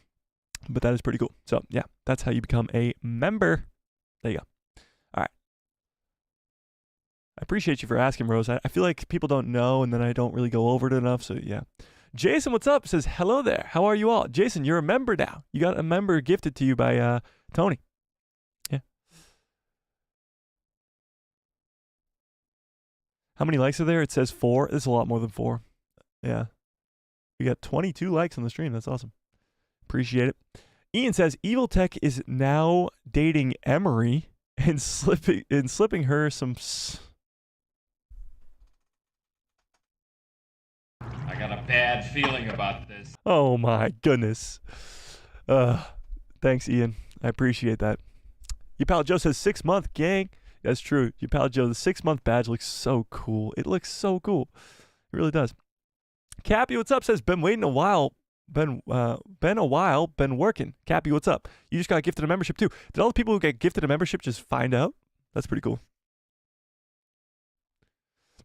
But that is pretty cool. So yeah, that's how you become a member. There you go. All right. I appreciate you for asking, Rose. I feel like people don't know, and then I don't really go over it enough, so yeah. Jason, what's up? Says, hello there. How are you all? Jason, you're a member now. You got a member gifted to you by Tony. Yeah. How many likes are there? It says 4. It's a lot more than 4. Yeah. We got 22 likes on the stream. That's awesome. Appreciate it. Ian says, Evil Tech is now dating Emery and slipping her some... I got a bad feeling about this. Oh my goodness. Thanks, Ian. I appreciate that. Your pal Joe says 6-month gang. That's true. Your pal Joe, the 6-month badge looks so cool. It looks so cool. It really does. Cappy, what's up? Says, been waiting a while. Been working. Cappy, what's up? You just got gifted a membership too. Did all the people who get gifted a membership just find out? That's pretty cool.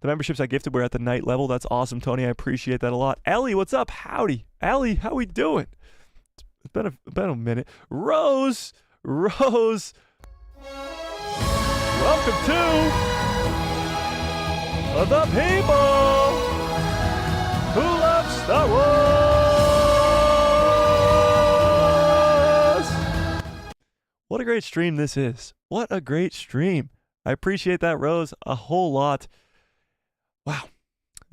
The memberships I gifted were at the night level. That's awesome, Tony. I appreciate that a lot. Ellie, what's up? Howdy. Ellie, how we doing? It's been a minute. Rose. Welcome to the people who love Star Wars. What a great stream this is. What a great stream. I appreciate that, Rose, a whole lot. Wow.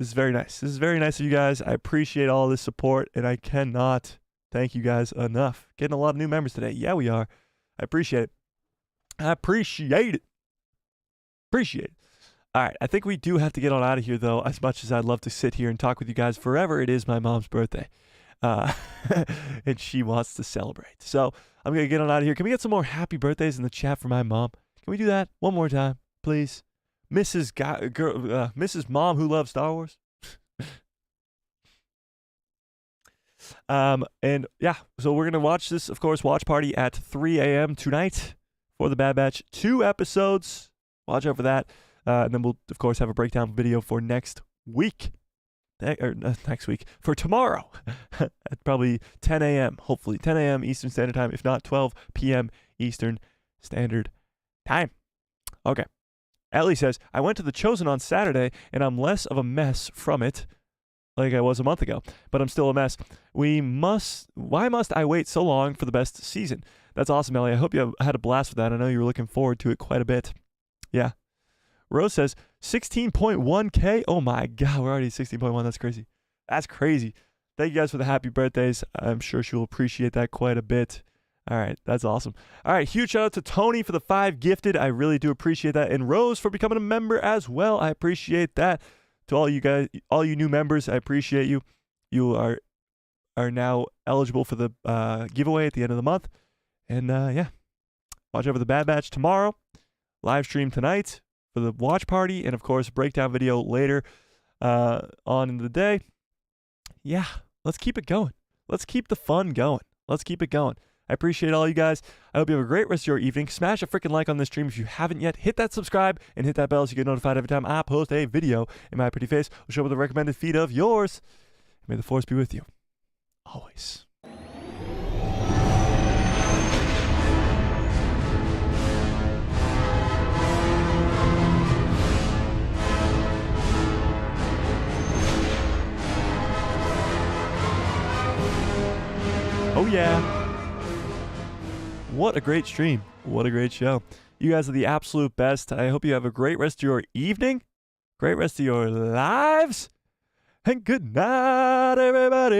This is very nice. This is very nice of you guys. I appreciate all this support, and I cannot thank you guys enough. Getting a lot of new members today. Yeah, we are. I appreciate it. I appreciate it. Appreciate it. All right, I think we do have to get on out of here, though, as much as I'd love to sit here and talk with you guys forever. It is my mom's birthday, and she wants to celebrate. So I'm going to get on out of here. Can we get some more happy birthdays in the chat for my mom? Can we do that one more time, please? Mrs. Mom who loves Star Wars. And yeah, so we're going to watch this, of course, watch party at 3 a.m. tonight for the Bad Batch. 2 episodes. Watch out for that. And then we'll, of course, have a breakdown video for next week. Next week. For tomorrow. At probably 10 a.m. Hopefully 10 a.m. Eastern Standard Time. If not, 12 p.m. Eastern Standard Time. Okay. Ellie says, I went to The Chosen on Saturday, and I'm less of a mess from it like I was a month ago, but I'm still a mess. Why must I wait so long for the best season? That's awesome, Ellie. I hope you had a blast with that. I know you were looking forward to it quite a bit. Yeah. Rose says, 16.1K? Oh my God, we're already 16.1. That's crazy. That's crazy. Thank you guys for the happy birthdays. I'm sure she'll appreciate that quite a bit. All right, that's awesome. All right, huge shout out to Tony for the 5 gifted. I really do appreciate that. And Rose for becoming a member as well. I appreciate that. To all you guys, all you new members, I appreciate you. You are now eligible for the giveaway at the end of the month. And yeah, watch over the Bad Batch tomorrow. Live stream tonight for the watch party. And of course, breakdown video later on in the day. Yeah, let's keep it going. Let's keep the fun going. Let's keep it going. I appreciate all you guys. I hope you have a great rest of your evening. Smash a freaking like on this stream if you haven't yet. Hit that subscribe and hit that bell so you get notified every time I post a video. And my pretty face will show up with a recommended feed of yours. May the force be with you. Always. Oh yeah. What a great stream. What a great show. You guys are the absolute best. I hope you have a great rest of your evening. Great rest of your lives. And good night, everybody.